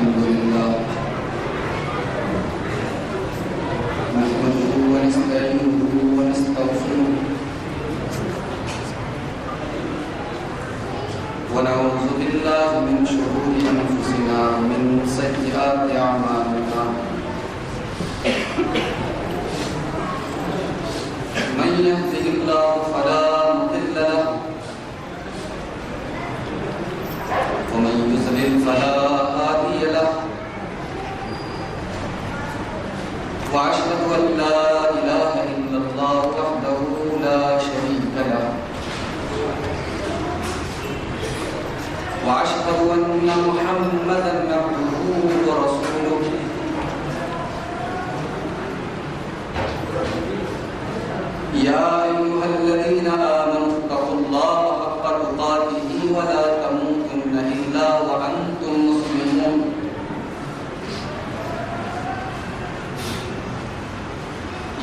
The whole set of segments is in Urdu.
الحمد لله نحمده ونستعينه ونستغفره ونعوذ بالله من شرور أنفسنا ومن سيئات أعمالنا من يهده الله فلا مضل له ومن يضلل فلا هادي له وأشهد أن لا إله إلا الله وحده لا شريك له وأشهد أن محمدا عبده ورسوله يا أيها الذين آمنوا اتقوا الله حق تقاته ولا تموتن إلا وأنتم مسلمون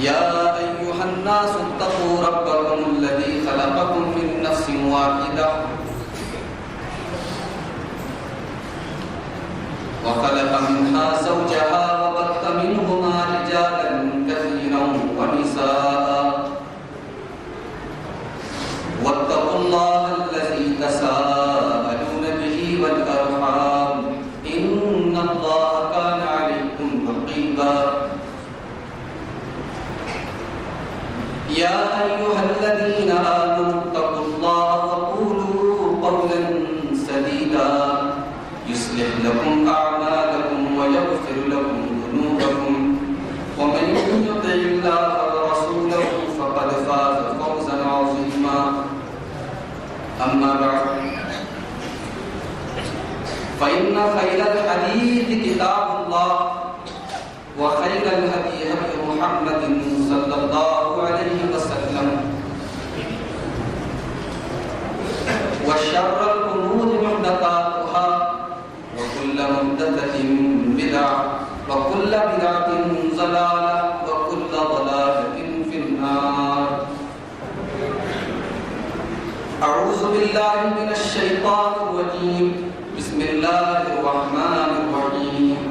يا أيها الناس اتقوا ربكم الذي خلقكم من نفس واحدة وخلق منها زوجها وبث منهما رجالا كثيرا ونساء واتقوا الله الذي تساءلون به والأرحام إن الله كان عليكم رقيبا يا أيها الذين آمنوا اتقوا الله وقولوا قولا سديدا يصلح لكم أعمالكم ويغفر لكم ذنوبكم ومن يطع الله ورسوله فقد فاز فوزا عظيما أما بعد فإن خير الحديث كتاب الله وخير الهدي هدي محمد صلى الله عليه وسلم وشر الأمور محدثاتها وكل محدثة بدعة وكل بدعة ضلالة وكل ضلالة في النار أعوذ بالله من الشيطان الرجيم بسم الله الرحمن الرحيم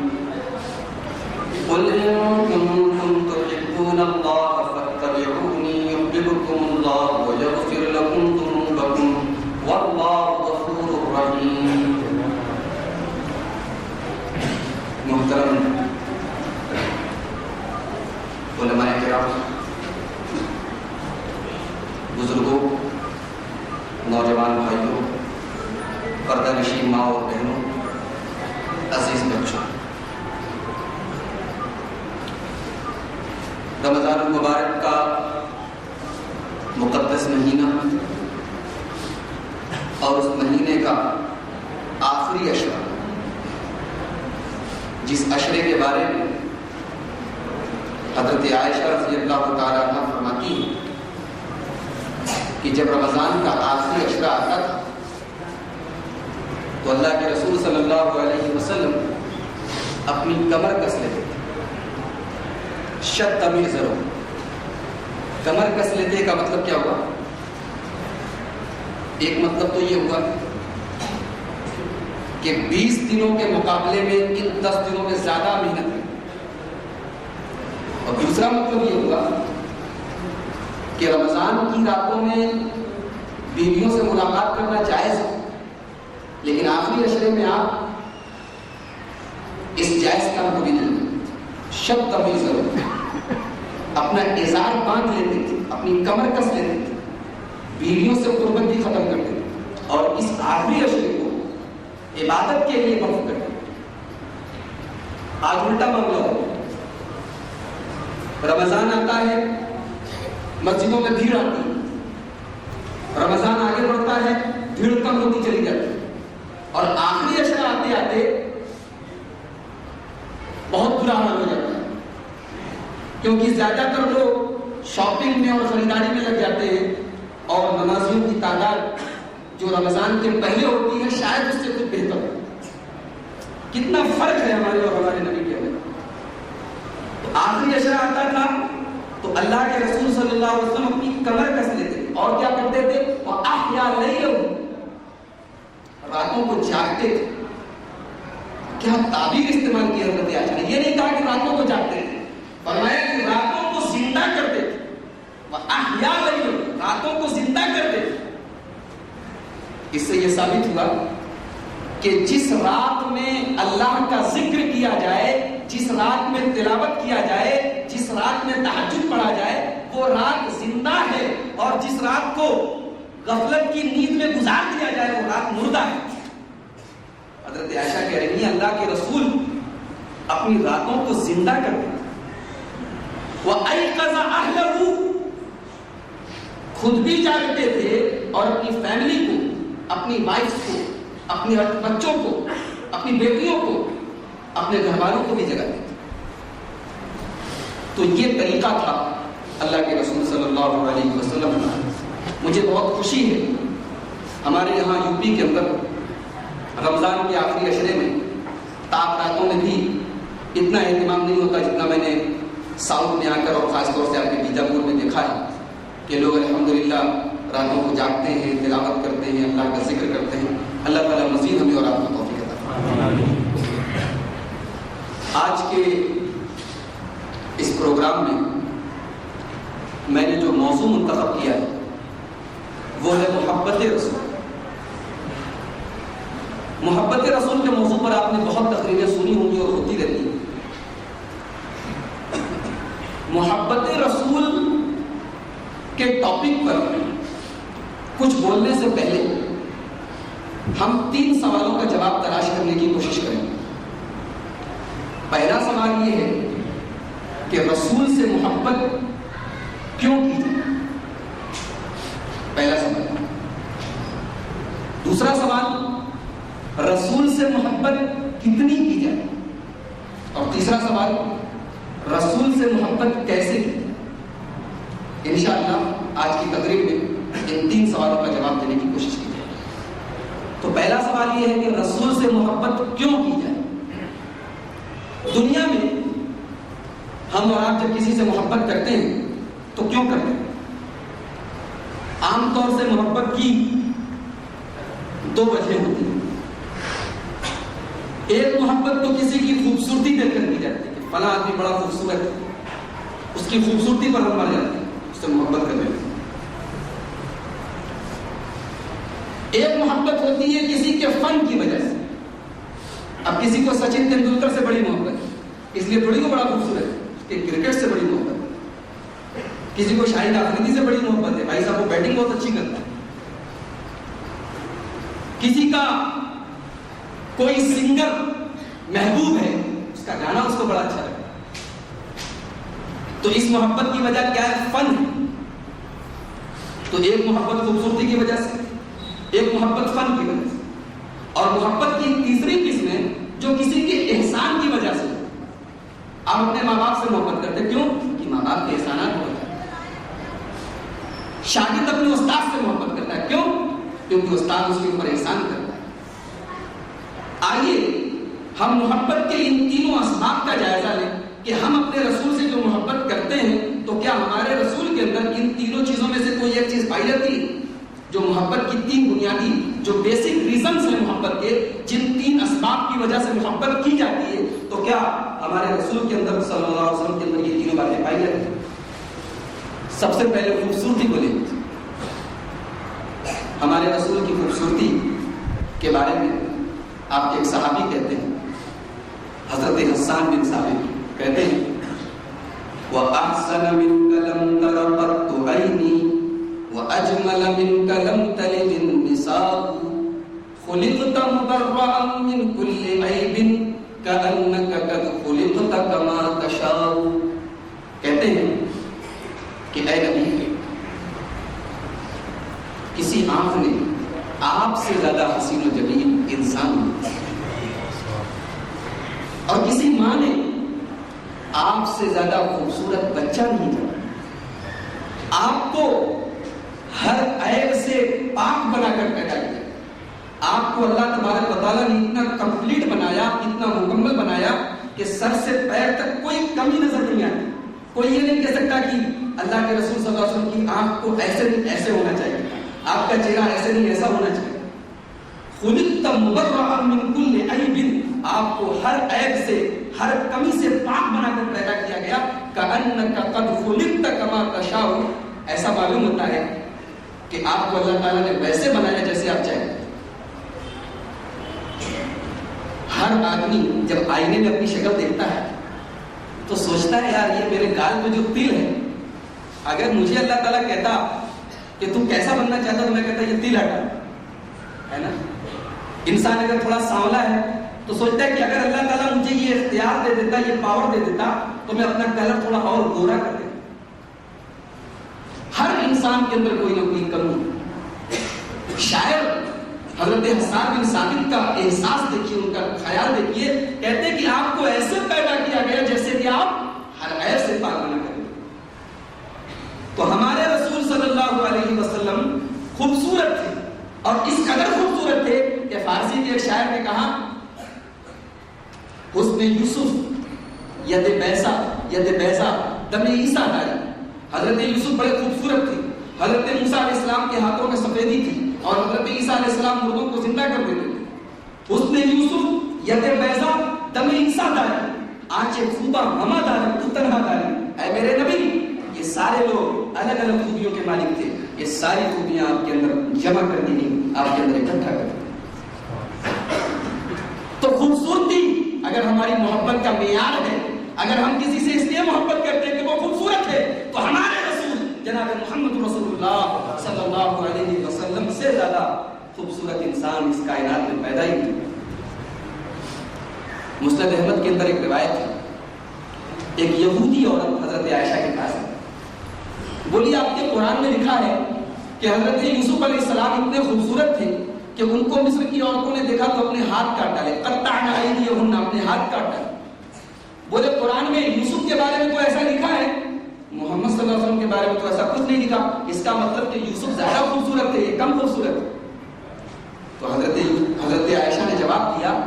قل إن كنتم تحبون الله فاتبعوني يحببكم الله ويغفر لكم ذنوبكم والله غفور رحيم محترم علماء کرام، بزرگوں، نوجوان بھائیوں، پردہ نشین ماں اور بہنوں، عزیز بچوں، رمضان المبارک کا مقدس مہینہ اور اس مہینے کا آخری عشرہ، جس عشرے کے بارے میں حضرت عائشہ رضی اللہ تعالیٰ عنہ فرماتی ہیں کہ جب رمضان کا آخری عشرہ آتا تھا تو اللہ کے رسول صلی اللہ علیہ وسلم اپنی کمر کس لیتے تھے. شد تمیز رو، کمر کس لیتے کا مطلب کیا ہوا؟ ایک مطلب تو یہ ہوا کہ 20 دنوں کے مقابلے میں ان 10 دنوں میں زیادہ محنت کی، اور دوسرا مطلب یہ ہوا کہ رمضان کی راتوں میں بیویوں سے ملاقات کرنا جائز ہے، لیکن آخری عشرے میں آپ اس جائز کام کو بھی نہیں کرتے. شب تمیز رو، اپنا اظہار باندھ لیتے تھے، اپنی کمر کس لیتے تھے، بیویوں سے قربت بھی ختم کر دیتے اور اس آخری عشرے کو عبادت کے لیے وقف کرتے. آج الٹا معاملہ ہو، رمضان آتا ہے، مسجدوں میں بھیڑ آتی ہے، رمضان آگے بڑھتا ہے، بھیڑ کم ہوتی چلی جاتی ہے، اور آخری عشرہ آتے آتے بہت برا حال ہو جاتا ہے، کیونکہ زیادہ تر لوگ شاپنگ میں اور خریداری میں لگ جاتے ہیں، اور نمازیوں کی تعداد جو رمضان کے پہلے ہوتی ہے شاید اس سے کچھ بہتر ہو. کتنا فرق ہے ہمارے اور ہمارے نبی کے اندر. تو آخری عشرہ آتا تھا تو اللہ کے رسول صلی اللہ علیہ وسلم اپنی کمر کس لیتے اور کیا کرتے تھے؟ وَأَحْيَا لَيْلَهُ، راتوں کو جاگتے تھے. کیا تعبیر استعمال کی حضرت عائشہ نے. یہ نہیں کہا کہ راتوں کو جاگتے تھے، فرمایا کہ راتوں کو زندہ کرتے تھے. وَأَحْيَا اللَّيْلَ، راتوں کو زندہ کرتے تھے. اس سے یہ ثابت ہوا کہ جس رات میں اللہ کا ذکر کیا جائے، جس رات میں تلاوت کیا جائے، جس رات میں تہجد پڑھا جائے، وہ رات زندہ ہے، اور جس رات کو غفلت کی نیند میں گزار دیا جائے وہ رات مردہ ہے. حضرت عائشہ کہہ رہی ہیں اللہ کے رسول اپنی راتوں کو زندہ کرتے ہیں. وَأَيْقَظَ أَهْلَهُ، خود بھی جاگتے تھے اور اپنی فیملی کو، اپنی وائف کو، اپنے بچوں کو، اپنی بیٹیوں کو، اپنے گھر والوں کو بھی جگاتے تھے. تو یہ طریقہ تھا اللہ کے رسول صلی اللہ علیہ وسلم کا. مجھے بہت خوشی ہے ہمارے یہاں یو پی کے اندر رمضان کے آخری عشرے میں تاک راتوں میں بھی اتنا اہتمام نہیں ہوتا جتنا میں نے ساؤتھ میں آ کر اور خاص طور سے اپنے بیجاپور میں دیکھا ہے کہ لوگ الحمدللہ راتوں کو جاگتے ہیں، تلاوت کرتے ہیں، اللہ کا ذکر کرتے ہیں. اللہ تعالیٰ مزید ہمیں اور آپ کو توفیق عطا فرمائے. آج کے اس پروگرام میں نے جو موضوع منتخب کیا ہے وہ ہے محبت رسول. محبت رسول کے موضوع پر آپ نے بہت تقریریں سنی ہوں گی اور ہوتی رہتی ہیں. محبت رسول کے ٹاپک پر کچھ بولنے سے پہلے ہم 3 سوالوں کا جواب تلاش کرنے کی کوشش کریں گے. پہلا سوال یہ ہے کہ رسول سے محبت کیوں کی جائے، پہلا سوال. دوسرا سوال رسول سے محبت کتنی کی جائے، اور تیسرا سوال رسول سے محبت کیسے کی. انشاءاللہ آج کی تقریب میں ان 3 سوالوں کا جواب دینے کی کوشش کی جائے. تو پہلا سوال یہ ہے کہ رسول سے محبت کیوں کی جائے. دنیا میں ہم اور آپ جب کسی سے محبت کرتے ہیں تو کیوں کرتے ہیں؟ عام طور سے محبت کی 2 وجہ ہوتی ہیں. ایک محبت تو کسی کی خوبصورتی دیکھ کر کی جاتی ہے کہ فلاں آدمی بڑا خوبصورت ہے، اس کی خوبصورتی پر ہم مر جاتے ہیں، اس سے محبت کرنے لگتے ہیں. ایک محبت ہوتی ہے کسی کے فن کی وجہ سے. اب کسی کو سچن تندولکر سے بڑی محبت ہے، اس لیے تھوڑی کو بڑا خوبصورت ہے، اس کے کرکٹ سے بڑی محبت ہے. کسی کو شاہد آفریدی سے بڑی محبت ہے، بھائی صاحب وہ بیٹنگ بہت اچھی کرتا ہے. کسی کا کوئی سنگر محبوب ہے، اس کا گانا اس کو بڑا اچھا لگتا ہے. تو اس محبت کی وجہ کیا ہے؟ فن ہے. تو ایک محبت خوبصورتی کی وجہ سے، ایک محبت فن کی وجہ سے، اور محبت کی تیسری قسم ہے جو کسی کے احسان کی وجہ سے. آپ اپنے ماں باپ سے محبت کرتے کیوں؟ کہ ماں باپ کے احسانات ہو جاتے ہیں. شاگرد اپنے استاد سے محبت کرتا ہے کیوں؟ کیونکہ استاد اس کے اوپر احسان کرتا ہے. آئیے ہم محبت کے ان تینوں اسباب کا جائزہ لیں کہ ہم اپنے رسول سے جو محبت کرتے ہیں تو کیا ہمارے رسول کے اندر ان تینوں چیزوں میں سے کوئی ایک چیز پائی جاتی ہے؟ جو محبت کی 3 بنیادی جو بیسک ریزنز ہیں محبت کے، جن 3 اسباب کی وجہ سے محبت کی جاتی ہے، تو کیا ہمارے رسول کے اندر صلی اللہ علیہ وسلم کے اندر یہ تینوں باتیں پائی جاتی ہیں؟ سب سے پہلے خوبصورتی کو لیں. ہمارے رسول کی خوبصورتی کے بارے میں آپ کے ایک صحابی کہتے ہیں، حضرت حسان بن ثابت کہتے ہیں وَأَحْسَنَ مِنْكَ لَمْ تَرَ قَطُّ عَيْنِي وَأَجْمَلَ مِنْكَ لَمْ تَلِدِ النِّسَاءُ خُلِقْتَ مُبَرَّأً مِنْ كُلِّ عَيْبٍ كَأَنَّكَ قَدْ خُلِقْتَ كَمَا تَشَاءُ. کہتے ہیں کہ اے نبی، کسی آنکھ نے آپ سے زیادہ حسین و جمیل انسان اور کسی ماں نے آپ سے زیادہ خوبصورت بچہ نہیں جانا. آپ کو ہر عیب سے پاک بنا کر پیدا کیا. آپ کو اللہ تبارک و تعالیٰ نے اتنا کمپلیٹ بنایا، اتنا مکمل بنایا کہ سر سے پیر تک کوئی کمی نظر نہیں آتی. کوئی یہ نہیں کہہ سکتا کہ اللہ کے رسول صلی اللہ علیہ وسلم کی آنکھ کو ایسے نہیں ایسے ہونا چاہیے، آپ کا چہرہ ایسے نہیں ایسا ہونا چاہیے. خُلِقْتَ مُبَرَّأً مِنْ كُلِّ عَيْبٍ آپ کو ہر عیب سے ہر کمی سے پاک بنا کر پیدا کیا گیا. کأنک قد خلقت کما تشاء. ایسا معلوم ہوتا ہے کہ آپ کو اللہ تعالیٰ نے ویسے بنایا جیسے آپ چاہیں. ہر آدمی جب آئینے میں اپنی شکل دیکھتا ہے تو سوچتا ہے یار یہ میرے گال پہ جو تل ہے, اگر مجھے اللہ تعالیٰ کہتا کہ تم کیسا بننا چاہتا تو میں کہتا یہ تل ہٹا, ہے نا. انسان اگر تھوڑا سانولا ہے تو سوچتا ہے کہ اگر اللہ تعالیٰ مجھے یہ اختیار دے دیتا, یہ پاور دے دیتا تو میں اپنا کلر تھوڑا اور گورا کر دیتا. ہر انسان کے اندر کوئی نہ کوئی کمی. شاعر حضرت حسان بن ثابت کا احساس دیکھیے, ان کا خیال دیکھیے. کہتے کہ آپ کو ایسے پیدا کیا گیا جیسے کہ آپ ہر عیب سے پاک بنا کریں. تو ہمارے رسول صلی اللہ علیہ وسلم خوبصورت تھے, اور اس قدر خوبصورت تھے کہ فارسی کے ایک شاعر نے کہا حسن یوسف ید بیضا دم عیسیٰ داری. حضرت یوسف بڑے خوبصورت تھے, حضرت موسیٰ علیہ السلام کے ہاتھوں میں سفیدی تھی, اور حضرت عیسیٰ علیہ السلام مردوں کو زندہ کر دیتے تھے. حسن یوسف ید بیضا دم عیسیٰ داری آنچے خوبا ہما داری تو تنہا داری. اے میرے نبی, یہ سارے لوگ الگ الگ خوبیوں کے مالک تھے. یہ ساری خوبیاں آپ کے اندر جمع کر دی گئی, آپ کے اندر اکٹھا کر دی. تو خوبصورتی اگر ہماری محبت کا معیار ہے, اگر ہم کسی سے اس لیے محبت کرتے ہیں کہ وہ خوبصورت ہے, تو ہمارے رسول جناب محمد رسول اللہ صلی اللہ علیہ وسلم سے زیادہ خوبصورت انسان اس کائنات میں پیدا ہی نہیں. مسند احمد کے اندر ایک روایت ہے, ایک یہودی عورت حضرت عائشہ کے پاس بولی آپ کے قرآن میں لکھا ہے کہ حضرت یوسف علیہ السلام اتنے خوبصورت تھے کہ ان کو مصر کی عورتوں نے دیکھا تو اپنے ہاتھ کاٹ ڈالے, قطعن ایدیہن, اپنے ہاتھ کاٹ ڈالے. بولے قرآن میں یوسف کے بارے میں تو ایسا لکھا ہے, محمد صلی اللہ علیہ وسلم کے بارے میں تو ایسا کچھ نہیں لکھا. اس کا مطلب کہ یوسف زیادہ خوبصورت تھے, یہ کم خوبصورت تھے. تو حضرت عائشہ نے جواب دیا,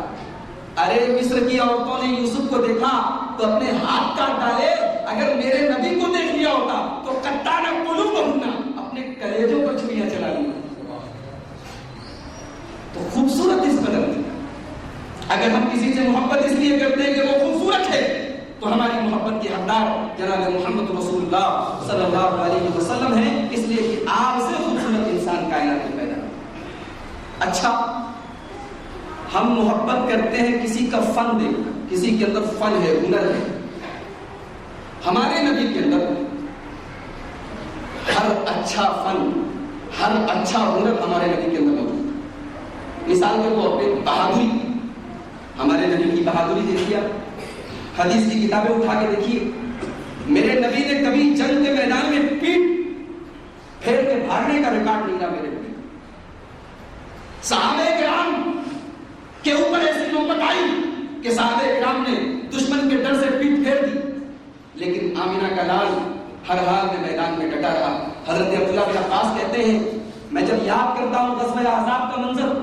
ارے مصر کی عورتوں نے یوسف کو دیکھا تو اپنے ہاتھ کاٹ ڈالے, اگر میرے نبی کو دیکھ لیا ہوتا تو قطعن قلوبہن, اپنے کلیجوں پر چھریاں چلا لی. تو خوبصورت اس قدر تھی. اگر ہم کسی سے محبت اس لیے کرتے ہیں کہ وہ خوبصورت ہے, تو ہماری محبت کے حقدار جناب محمد رسول اللہ صلی اللہ علیہ وسلم ہیں, اس لیے کہ آپ سے خوبصورت انسان کائنات میں پیدا. اچھا, ہم محبت کرتے ہیں کسی کا فن دیکھ کر, کسی کے اندر فن ہے, ہنر ہے. ہمارے نبی کے اندر ہر اچھا فن, ہر اچھا ہنر ہمارے نبی کے اندر موجود ہے. مثال کے طور پہ بہادری, ہمارے نبی کی بہادری دیکھیے, حدیث کی کتابیں اٹھا کے دیکھیے. میرے نبی نے کبھی جنگ کے میدان میں پیٹ پھیر کے بھاگنے کا ریکارڈ نہیں رہا. میرے نبی صحابہ کرام کے اوپر ایسی نوبت آئی کہ صحابہ کرام نے دشمن کے ڈر سے پیٹ پھیر دی, لیکن آمینہ کا لال ہر حال میں میدان میں ڈٹا رہا. حضرت عبداللہ بن عباس کہتے ہیں, میں جب یاد کرتا ہوں غزوہ احزاب کا منظر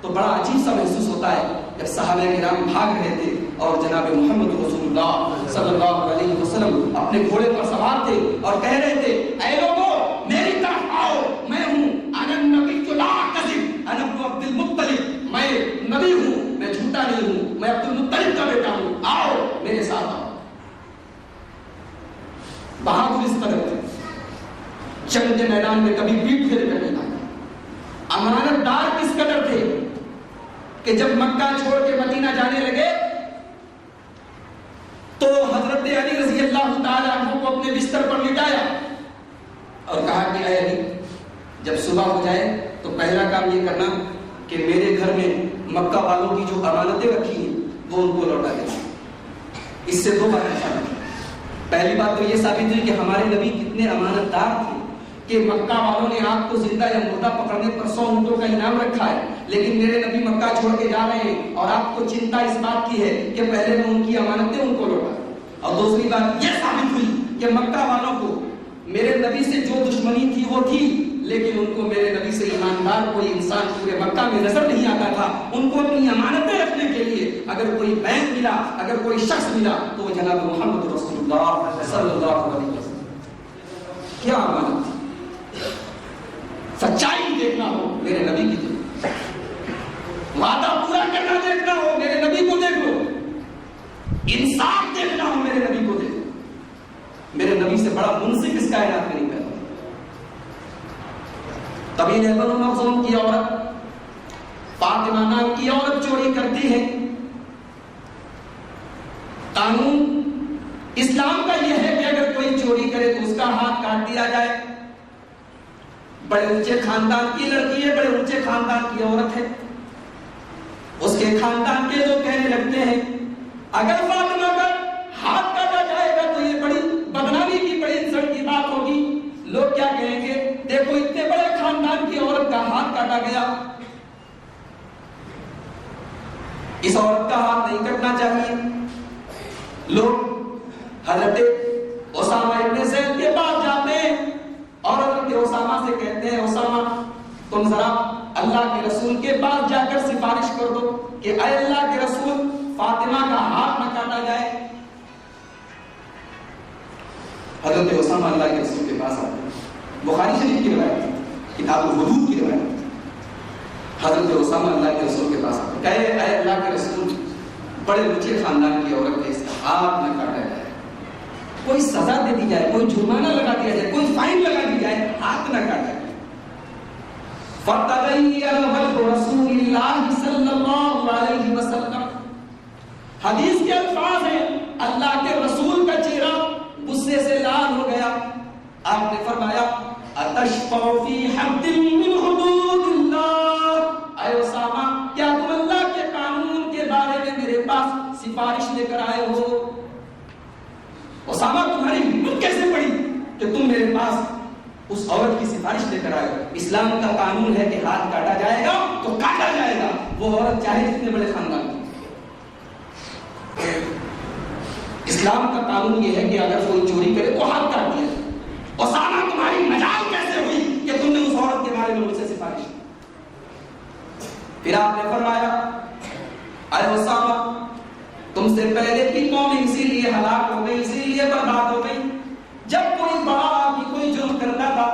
تو بڑا عجیب سا محسوس ہوتا ہے. جب صحابہ کرام بھاگ رہے تھے اور جناب محمد رسول اللہ صلی اللہ علیہ وسلم اپنے گھوڑے پر سوار تھے اور کہہ رہے تھے, اے لوگوں میری طرف آؤ, میں ہوں انا النبی لا کذب, انا ابن عبد المطلب, میں نبی ہوں, میں جھوٹا نہیں ہوں, میں عبد المطلب کا بیٹا ہوں, آؤ میرے ساتھ آؤ. بہادر اس قدر تھے, جنگ کے میدان میں کبھی پیٹ پھیر کر نہیں آئے. امانت دار کس قدر تھے کہ جب مکہ چھوڑ کے مدینہ جانے لگے تو حضرت علی رضی اللہ تعالی عنہ کو اپنے بستر پر لٹایا اور کہا کہ اے علی, جب صبح ہو جائے تو پہلا کام یہ کرنا کہ میرے گھر میں مکہ والوں کی جو امانتیں رکھی ہیں وہ ان کو لوٹا دینا. اس سے دو باتیں ثابت. پہلی بات تو یہ ثابت ہوئی کہ ہمارے نبی کتنے امانت دار تھے کہ مکہ والوں نے آپ کو زندہ یا مردہ پکڑنے پر 100 اونٹوں کا انعام رکھا ہے, لیکن میرے نبی مکہ چھوڑ کے جا رہے ہیں اور آپ کو چنتا اس بات کی ہے کہ پہلے میں ان کی امانتیں ان کو لوٹا. اور دوسری بات یہ ثابت ہوئی کہ مکہ والوں کو میرے نبی سے جو دشمنی تھی وہ تھی, لیکن ان کو میرے نبی سے ایماندار کوئی انسان پورے مکہ میں نظر نہیں آتا تھا. ان کو اپنی امانتیں رکھنے کے لیے اگر کوئی بینک ملا, اگر کوئی شخص ملا تو وہ جناب محمد رسول اللہ صلی اللہ علیہ وسلم. کیا امانت تھی, سچائی دیکھنا ہو میرے نبی کی طرف, وعدہ پورا کرنا دیکھنا ہو میرے نبی قبیلہ بنو مخزوم کی عورت فاطمہ نام کی عورت چوری کرتی ہے. قانون اسلام کا یہ ہے کہ اگر کوئی چوری کرے تو اس کا ہاتھ کاٹ دیا جائے. بڑے اونچے خاندان کی لڑکی ہے, بڑے اونچے خاندان کی عورت ہے. اس کے خاندان کے لوگ کہنے لگتے ہیں اگر فاطمہ کا ہاتھ کاٹا جائے گا تو یہ بڑی بدنامی کی, بڑی انسلٹ کی بات ہوگی. لوگ کیا کہیں گے, دیکھو اتنے بڑے خاندان کی عورت کا ہاتھ کاٹا گیا, اس عورت کا ہاتھ نہیں کٹنا چاہیے. لوگ حضرت اسامہ ابن زید کے پاس جاتے ہیں اور حضرت اسامہ سے کہتے ہیں اسامہ تم ذرا اللہ کے رسول کے پاس جا کر سفارش کر دو کہ اے اللہ کے رسول فاطمہ کا ہاتھ نہ کاٹا جائے. حضرت اسامہ اللہ کے رسول کے پاس آتے ہیں. بخاری شریف کی روایت ہے, کتاب الحدود کی روایت ہے. حضرت اسامہ اللہ کے رسول کے پاس آتے ہیں, کہے اے اللہ کے رسول بڑے اونچے خاندان کی عورت ہے, اس کا ہاتھ نہ کاٹا جائے, کوئی سزا دے دی جائے, کوئی جرمانہ لگا دیا جائے, کوئی فائن لگا دی جائے, ہاتھ نہ کاٹا جائے. فَتَغَيَّرَ وَجْهُ رَسُولِ اللَّهِ صَلَّى اللَّهُ عَلَيْهِ وَسَلَّمَ. حدیث کے الفاظ ہیں اللہ کے رسول کا چہرہ غصے سے لال ہو گیا. آپ نے فرمایا أَتَشْفَعُ فِي حَدٍّ مِّنْ حُدُودِ اللَّهِ. اے اسامہ کیا تم اللہ کے قانون کے بارے میں میرے پاس سفارش لے کر آئے ہو؟ اسامہ تمہاری ہمت کیسے پڑی کہ تم میرے پاس اس عورت کی سفارش لے کر آئے ہو؟ اسلام کا قانون ہے کہ ہاتھ کاٹا جائے گا تو کاٹا جائے گا, وہ عورت چاہے جتنے بڑے خاندان کی. اسلام کا قانون یہ ہے کہ اگر کوئی چوری کرے تو ہاتھ کاٹ دیا جائے. اسامہ تمہاری مجال کیسے ہوئی کہ تم نے اس عورت کے بارے میں مجھ سے سفارش کی؟ پھر آپ نے فرمایا اے اسامہ تم سے پہلے کی قوم اسی لیے ہلاک ہو گئی, اسی لیے برباد ہو گئی. جب کوئی بڑا آدمی کوئی جرم کرتا تھا,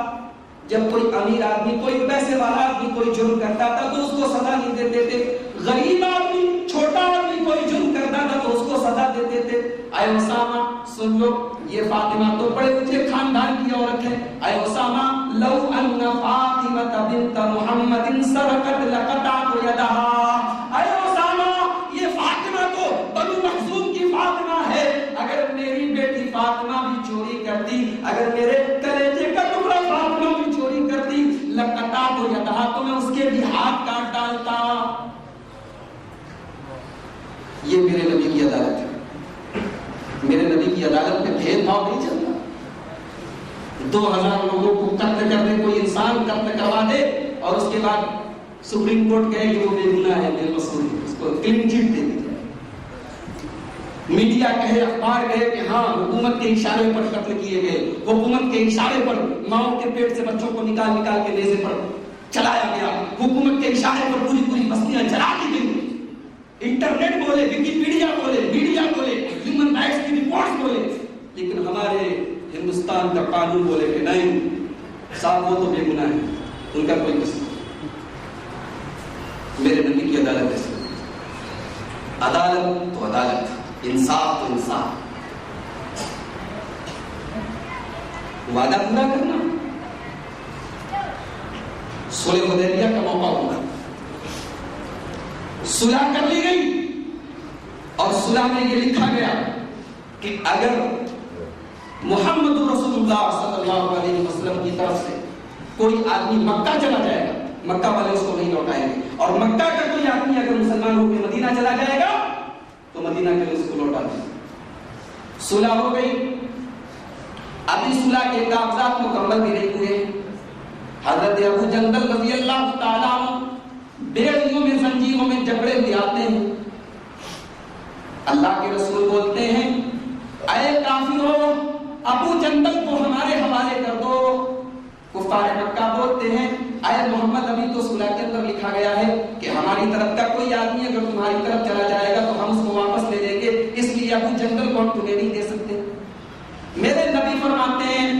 جب کوئی امیر آدمی کوئی پیسے والا آدمی کوئی جرم کرتا تھا تو اس کو سزا نہیں دیتے تھے. غریب آدمی چھوٹا آدمی کوئی جرم کرتا تھا تو اس کو سزا دیتے تھے. اے اسامہ سن لو, یہ فاطمہ تو بڑے اونچے خاندان کی عورت ہے. اے اسامہ لو ان فاطمہ بنت محمد سرقت لقطعت یدها. اے اسامہ یہ فاطمہ تو بنو مخزوم کی فاطمہ ہے, اگر میری بیٹی فاطمہ بھی چوری کرتی, اگر میرے کلیجے کا ٹکڑا فاطمہ بھی چوری کرتی, لقطعت یدها تو میں اس کے بھی ہاتھ کاٹ ڈالتا. یہ میرے نبی کی عدالت ہے. میرے نبی کی عدالت میں بھید بھاؤ نہیں چلتا. 2000 لوگوں کو قتل کرنے کوئی انسان قتل کروا دے اور اس کے بعد سپریم کورٹ کہے کہ وہ بے گناہ ہے, بے قصور ہے, اس کو کلین چٹ دے دی جائے. میڈیا کہے, اخبار کہے کہ ہاں حکومت کے اشارے پر قتل کیے گئے, حکومت کے اشارے پر ماؤں کے پیٹ سے بچوں کو نکال نکال کے نیزے پر چلایا گیا, حکومت کے اشارے پر پوری پوری بستیاں جلا دی گئی. انٹرنیٹ بولے, وکیپیڈیا بولے, میڈیا بولے, ہیومن رائٹس کی رپورٹس بولے, لیکن ہمارے ہندوستان کا قانون بولے کہ نہیں صاحب وہ تو بے گناہ ہے, ان کا کوئی قصور نہیں. میرے نبی کی عدالت ایسے, عدالت تو عدالت, انصاف تو انصاف. وعدہ پورا کرنا. صلح حدیبیہ کا موقع ہوگا, صلح کر لی گئی اور صلح میں یہ لکھا گیا کہ اگر محمد رسول اللہ صلی اللہ علیہ وسلم کی طرف سے کوئی آدمی مکہ چلا جائے گا, مکہ والے اس کو نہیں لوٹائیں گے, اور مکہ کا کوئی آدمی اگر مسلمان ہو کے مدینہ چلا جائے گا تو مدینہ کے اس کو لوٹا دیں گے. صلح ہو گئی. ابھی صلح کے کاغذات مکمل بھی نہیں ہوئے. حضرت ابو جندل رضی اللہ تعالیٰ عنہ بیڑیوں میں زنجیروں میں جکڑے ہوئے آتے ہیں. اللہ کے رسول بولتے ہیں اے کافروں ابو جندل کو ہمارے حوالے کر دو. کفار مکہ بولتے ہیں اے محمد ابھی تو صلح کے اندر لکھا گیا ہے کہ ہماری طرف کا کوئی آدمی اگر تمہاری طرف چلا جائے گا تو ہم اس کو واپس لے لیں گے, اس لیے ابو جندل کو ہم تمہیں نہیں دے سکتے. میرے نبی فرماتے ہیں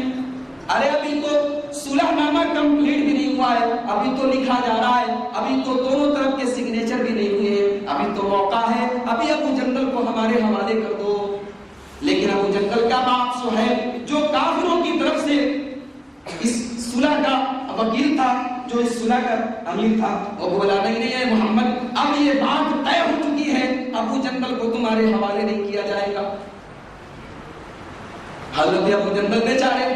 ارے ابھی تو صلح نامہ کمپلیٹ بھی نہیں ہوا ہے, ابھی تو لکھا جا رہا ہے, ابھی تو دونوں طرف کے سگنیچر بھی نہیں ہوئے ہیں, ابھی تو موقع ہے, ابھی ابو جندل کو ہمارے حوالے کر دو. لیکن ابو جندل کا باپ سہیل جو کافروں کی طرف سے اس صلح کا وکیل تھا جو اس صلح کا امیر تھا، وہ بولا نہیں ہے محمد، اب یہ بات طے ہو چکی ہے، ابو جندل کو تمہارے حوالے نہیں کیا جائے گا۔ حضرت ابو جندل بیچارے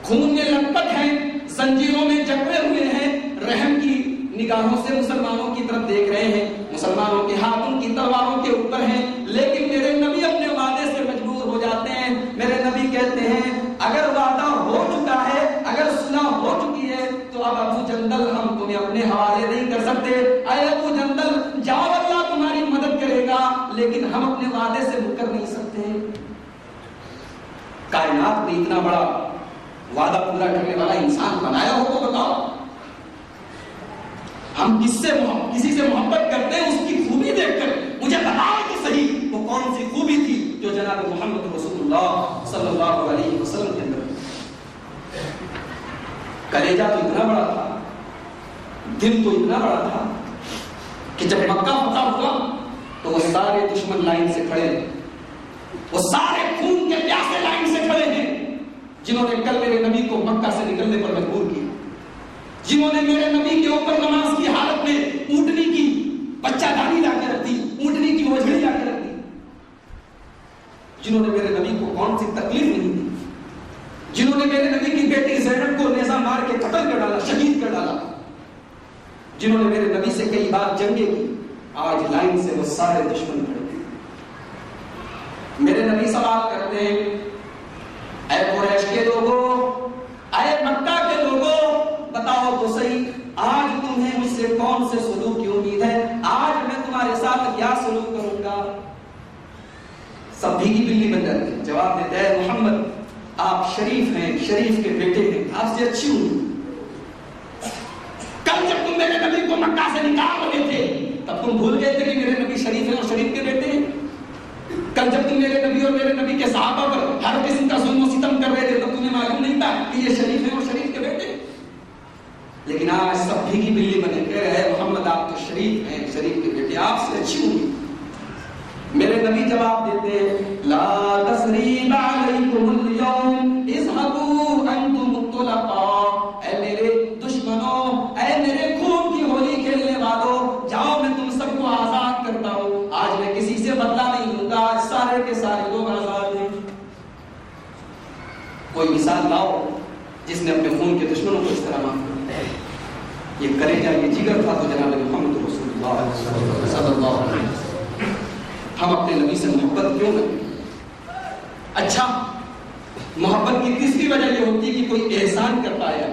خون میں لت پت ہیں، زنجیروں میں جکڑے ہوئے ہیں، رحم کی نگاہوں سے مسلمانوں کی طرف دیکھ رہے ہیں، مسلمانوں کے ہاتھ ان کی تلواروں کے اوپر ہیں، لیکن میرے نبی اپنے وعدے سے مجبور ہو جاتے ہیں۔ میرے نبی کہتے ہیں اگر وعدہ ہو چکا ہے، اگر صلح ہو چکی ہے تو اب ابو جندل ہم تمہیں اپنے حوالے نہیں کر سکتے۔ اے ابو جندل جاؤ، اللہ تمہاری مدد کرے گا، لیکن ہم اپنے وعدے سے مکر نہیں سکتے۔ کائنات میں اتنا بڑا وعدہ پورا کرنے والا انسان بنایا ہو تو بتاؤ، ہم کسی سے محبت کرتے ہیں اس کی خوبی دیکھ کر مجھے بتاؤ کہ صحیح وہ کون سی خوبی تھی جو جناب محمد رسول اللہ صلی اللہ علیہ وسلم کے اندر۔ کلیجہ تو اتنا بڑا تھا، دل تو اتنا بڑا تھا کہ جب مکہ فتح ہوا تو وہ سارے دشمن لائن سے کھڑے ہیں، وہ سارے خون کے پیاسے لائن سے کھڑے ہیں جنہوں نے کل میرے نبی کو مکہ سے نکلنے پر مجبور کیا، جنہوں نے میرے نبی کے اوپر نماز کی حالت میں اونٹنی کی بچہ دانی لا کے رکھ دی، اونٹنی کی اوجھڑی لا کے رکھ دی، جنہوں نے میرے نبی کو کون سی تکلیف نہیں دی، جنہوں نے میرے نبی کی بیٹی زینب کو نیزہ مار کے قتل کر ڈالا، شہید کر ڈالا، جنہوں نے میرے نبی سے کئی بار جنگیں کی، آج لائن سے وہ سارے دشمن کھڑے ہیں۔ میرے نبی سوال کرتے ہیں اے قریش کے لوگوں، اے مکہ کے لوگوں، بتاؤ تو صحیح آج تمہیں مجھ سے کون سے سلوک کی امید ہے؟ آج میں تمہارے ساتھ کیا سلوک کروں گا؟ سب بھیگی بلی بن جاتے ہیں، جواب دیتے ہیں محمد آپ شریف ہیں، شریف کے بیٹے ہیں، آپ سے اچھی ہوں۔ کل جب تم میرے نبی کو مکہ سے نکال رہے تھے تب تم بھول گئے تھے کہ میرے نبی شریف ہیں اور شریف کے بیٹے ہیں؟ کل جب تم میرے نبی اور میرے نبی کے صحابہ پر ہر قسم کا ظلم و ستم کر رہے تھے تو تمہیں معلوم نہیں تھا کہ یہ شریف ہیں اور شریف کے بیٹے؟ لیکن آج سب بھیگی بلی بنے کہہ رہے ہیں محمد آپ تو شریف ہیں، شریف کے بیٹے، آپ سے اچھی ہوں گی۔ میرے نبی جواب دیتے لا تثریب علیکم اليوم اذهبوا انتم الطلقاء، اے میرے دشمنوں، اے میرے خون کی ہولی کھیلنے والوں، جاؤ میں تم سب کو آزاد کرتا ہوں، آج میں کسی سے بدلہ نہیں لوں گا، آج سارے کے سارے لوگ آزاد ہیں۔ کوئی مثال لاؤ جس نے اپنے خون کے دشمنوں کو اس طرح معاف کیا۔ یہ کلیجہ، یہ جگر تھا تو جناب محمد رسول اللہ صلی اللہ علیہ وسلم۔ ہم اپنے نبی سے محبت کیوں کریں؟ اچھا، محبت کی تیسری وجہ یہ ہوتی ہے کہ کوئی احسان کرتا ہے۔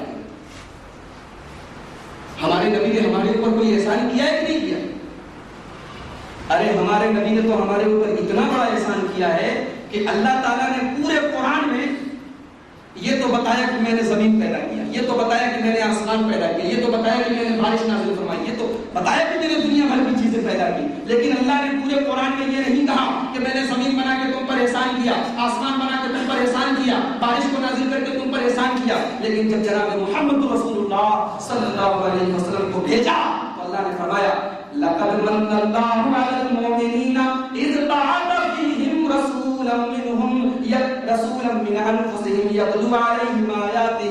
ہمارے نبی نے ہمارے اوپر کوئی احسان کیا ہے کہ نہیں کیا؟ ارے ہمارے نبی نے تو ہمارے اوپر اتنا بڑا احسان کیا ہے کہ اللہ تعالیٰ نے پورے قرآن میں یہ تو بتایا کہ میں نے زمین پیدا کیا، یہ تو بتایا کہ میں نے آسمان پیدا کیا، یہ تو بتایا کہ میں نے بارش نازل فرمائی، یہ تو بتایا کہ میں نے دنیا بھر کی چیزیں پیدا کی، لیکن اللہ نے پورے قرآن میں یہ نہیں کہا کہ میں نے زمین بنا کے تم پر احسان کیا، آسمان بنا کے تم پر احسان کیا، بارش کو نازل کر کے تم پر احسان کیا۔ لیکن جب جناب محمد رسول اللہ صلی اللہ علیہ وسلم کو بھیجا تو اللہ نے فرمایا لقد من اللہ علی المؤمنین اذ بعث فیہم رسولا منہم رسولا من انفسہم یتلو علیہم آیاتہ،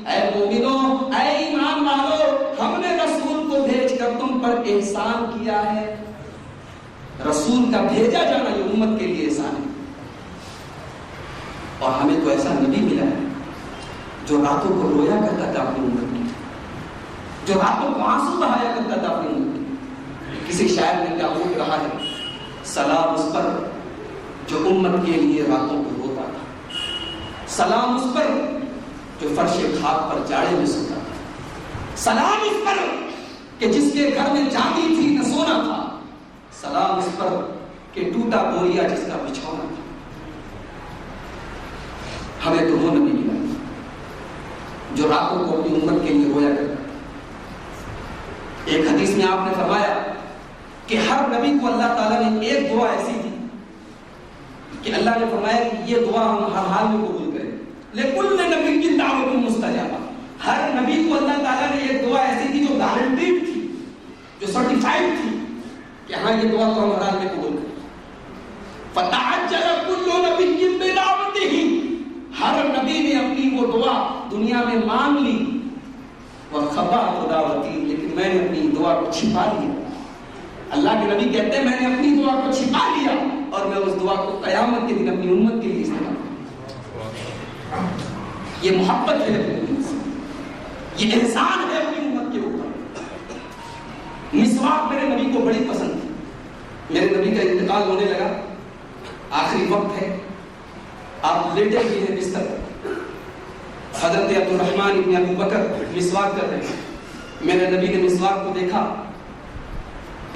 اے مومنوں، اے ایمان والو، ہم نے رسول کو بھیج کر تم پر احسان کیا ہے۔ رسول کا بھیجا جانا یہ امت کے لیے احسان ہے، اور ہمیں تو ایسا نبی ملا ہے جو راتوں کو رویا کرتا تھا اپنی امت کی، جو راتوں کو آنسو بہایا کرتا تھا اپنی امت کی۔ کسی شاعر نے کیا بول رہا ہے، سلام اس پر جو امت کے لیے راتوں کو روتا تھا، سلام اس پر جو فرش خاک پر جاڑے میں سوتا تھا، سلام اس پر کہ جس کے گھر میں چاندی تھی نہ سونا تھا، سلام اس پر کہ ٹوٹا بوریا جس کا بچھونا تھا۔ ہمیں تو وہ نبی ملا جو راتوں کو اپنی امت کے لیے رویا کرتا۔ ایک حدیث میں آپ نے فرمایا کہ ہر نبی کو اللہ تعالیٰ نے ایک دعا ایسی دی کہ اللہ نے فرمایا کہ یہ دعا ہم ہر حال میں قبول کریں، لِكُلِّ نَبِيٍّ دَعْوَةٌ مُسْتَجَابَةٌ۔ ہر نبی کو اللہ تعالیٰ نے ایک دعا ایسی تھی جو گارنٹیڈ تھی، جو سرٹیفائڈ تھی کہ ہاں یہ دعا تو ہم ہر حال میں قبول کریں۔ فَتَعَجَّلَ كُلُّ نَبِيٍّ بِدَعْوَتِهِ، ہر نبی نے اپنی وہ دعا دنیا میں مانگ لی، وَخَبَأْتُ دَعْوَتِي، لیکن میں نے اپنی دعا کو چھپا لیا. اللہ کے نبی کہتے ہیں میں نے اپنی دعا کو چھپا لیا اور میں اس دعا کو قیامت کے دن اپنی امت کے لیے استعمال کروں. یہ محبت ہے اپنی امت سے، یہ احسان ہے اپنی امت کے اوپر. مسواک میرے نبی کو بڑی پسند تھی. میرے نبی کا انتقال ہونے لگا، آخری وقت ہے، آپ لیٹے ہوئے ہیں بستر پر. حضرت عبد الرحمن ابن ابو بکر مسواک کر رہے ہیں. میرے نبی نے مسواک کو دیکھا،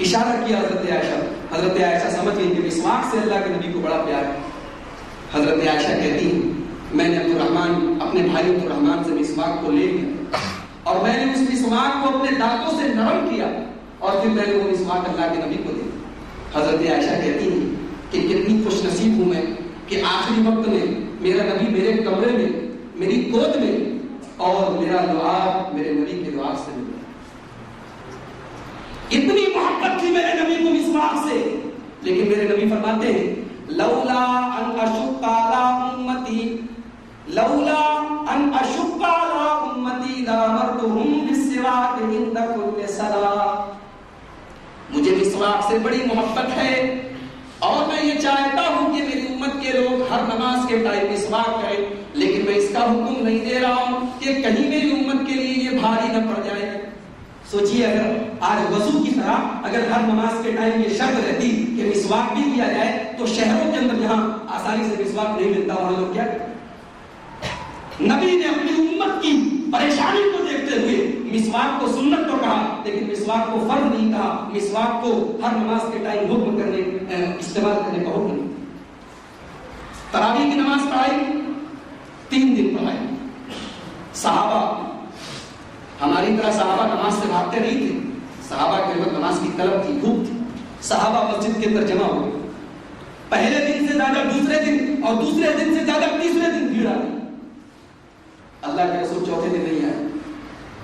اشارہ کیا حضرت عائشہ. حضرت عائشہ سمجھ گئی کہ مسواک سے اللہ کے نبی کو بڑا پیار ہے. حضرت عائشہ کہتی ہیں میں نے اپنے بھائی عبد الرحمن سے مسواک کو لے لیا اور میں نے اس مسواک کو اپنے دانتوں سے نرم کیا اور پھر میں نے وہ مسواک اللہ کے نبی کو دیا. حضرت عائشہ کہتی ہیں کہ کتنی خوش نصیب ہوں میں کہ آخری وقت میں میرا نبی میرے کمرے میں، میری گود میں، اور میرا دعا میرے نبی کے دعا سے ملا. اتنی محبت تھی میرے نبی کو مسواک سے. لیکن میرے نبی فرماتے ہیں لولا ان اشق علی امتی، لولا ان اشق علی امتی لامرتهم بالسواک عند كل صلاۃ. مجھے مسواک سے بڑی محبت ہے اور میں یہ چاہتا ہوں کہ میری امت کے لوگ ہر نماز کے ٹائم مسواک کریں، لیکن میں اس کا حکم نہیں دے رہا ہوں کہ کہیں میری امت کے لیے یہ بھاری نہ پڑ جائے. سوچئے اگر آج وضو کی طرح اگر ہر نماز کے ٹائم یہ شرط رہتی کہ مسواک بھی کیا جائے تو شہروں کے اندر جہاں آسانی سے مسواک نہیں ملتا وہاں لوگ کیا کرتے. نبی نے اپنی امت کی پریشانی کو دیکھتے ہوئے مسواک کو سنت تو کہا لیکن مسواک کو فرض نہیں کہا. مسواک کو ہر نماز کے ٹائم حکم کرنے استعمال کرنے کا حکم نہیں. تراویح کی نماز پڑھائی 3 دن پڑھائی. صحابہ ہماری طرح صحابہ نماز سے بھاگتے نہیں تھے. صحابہ کے اندر نماز کی طلب تھی، بھوک تھی. صحابہ مسجد کے اندر جمع ہو گئے. پہلے دن سے زیادہ دوسرے دن اور دوسرے دن سے زیادہ تیسرے دن بھیڑ آ گئی. اللہ کے رسول چوتھے دن نہیں آئے.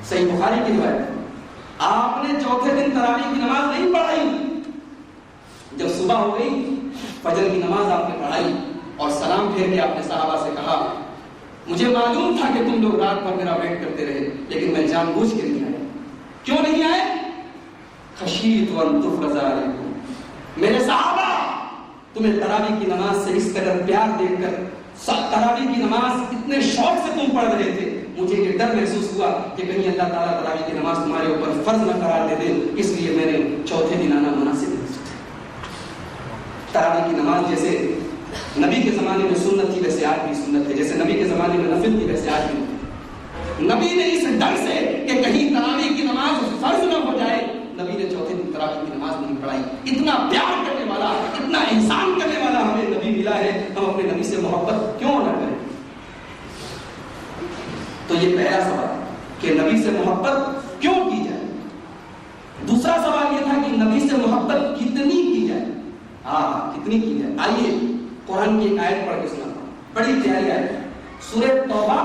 صحیح بخاری کی روایت، آپ نے چوتھے دن تراویح کی نماز نہیں پڑھائی. جب صبح ہو گئی فجر کی نماز آپ نے پڑھائی اور سلام پھیر کے آپ نے صحابہ سے کہا مجھے معلوم تھا کہ تم لوگ رات بھر میرا ویٹ کرتے رہے لیکن میں جان بوجھ کے نہیں آیا. کیوں نہیں آئے؟ خشیت ان تفرض علیکم. میرے صحابہ تمہیں تراویح کی نماز سے اس قدر پیار دیکھ کر، تراویح کی نماز اتنے شوق سے تم پڑھ رہے تھے، مجھے یہ ڈر محسوس ہوا کہ کہیں اللہ تعالیٰ تراویح کی نماز تمہارے اوپر فرض نہ قرار دے دے، اس لیے میں نے چوتھے دن آنا مناسب نہیں. تراویح کی نماز جیسے نبی کے زمانے میں سنت تھی ویسے آج بھی سنت ہے، جیسے نبی کے زمانے میں نفل تھی ویسے آج بھی. نبی نے اس ڈر سے کہ کہیں تراویح کی نماز فرض نہ ہو جائے نبی نے چوتھے دن تراویح کی نماز نہیں پڑھائی. اتنا پیار کرنے والا، اتنا احسان کرنے والا ہمیں نبی ملا ہے، ہم اپنے نبی سے محبت کیوں نہ کریں؟ تو یہ پہلا سوال کہ نبی سے محبت کیوں کی جائے. دوسرا سوال یہ تھا کہ نبی سے محبت کتنی کی جائے. کتنی کی جائے. آئیے قرآن کی ایک آیت پڑھ کے سناتا ہوں، بڑی پیاری آیت ہے. سورہ توبہ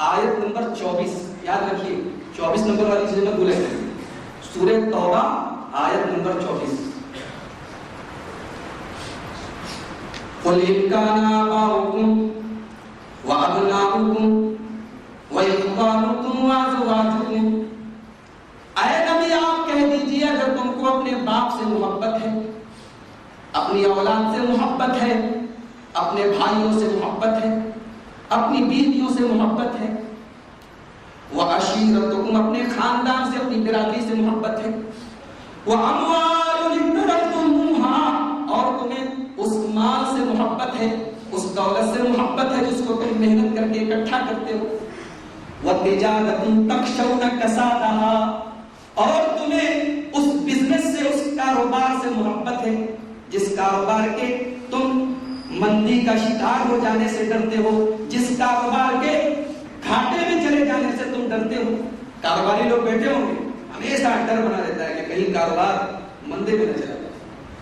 آیت نمبر 24، یاد رکھیے 24 نمبر والی چیزیں نہ بھولیں. سورہ توبہ آیت نمبر 24. قُلْ إِنْ كَانَ آبَاؤُكُمْ وَأَبْنَاؤُكُمْ وَإِخْوَانُكُمْ وَأَزْوَاجُكُمْ. اے نبی آپ کہہ دیجئے اگر تم کو اپنے باپ سے محبت ہے، اپنی اولاد سے محبت ہے، اپنے بھائیوں سے محبت ہے، اپنی بیویوں سے محبت ہے، وَعَشِيرَتُكُمْ اپنے خاندان سے، اپنی برادری سے محبت ہے، وَأَمْوَالٌ اقْتَرَفْتُمُوهَا اور تمہیں اس مال سے محبت ہے، اس دولت سے محبت ہے جس کو تم محنت کر کے اکٹھا کرتے ہو، وَتِجَارَةٌ تَخْشَوْنَ كَسَادَهَا اور تمہیں اس بزنس سے، اس کاروبار سے محبت ہے جس کاروبار کے تم مندی کا شکار ہو جانے سے ڈرتے ہو، جس کاروبار کے گھاٹے میں چلے جانے سے تم ڈرتے ہو. کاروباری لوگ بیٹھے ہوں گے ہمیشہ ڈر بنا رہتا ہے کہ کہیں کاروبار مندے میں نہ چلا جائے،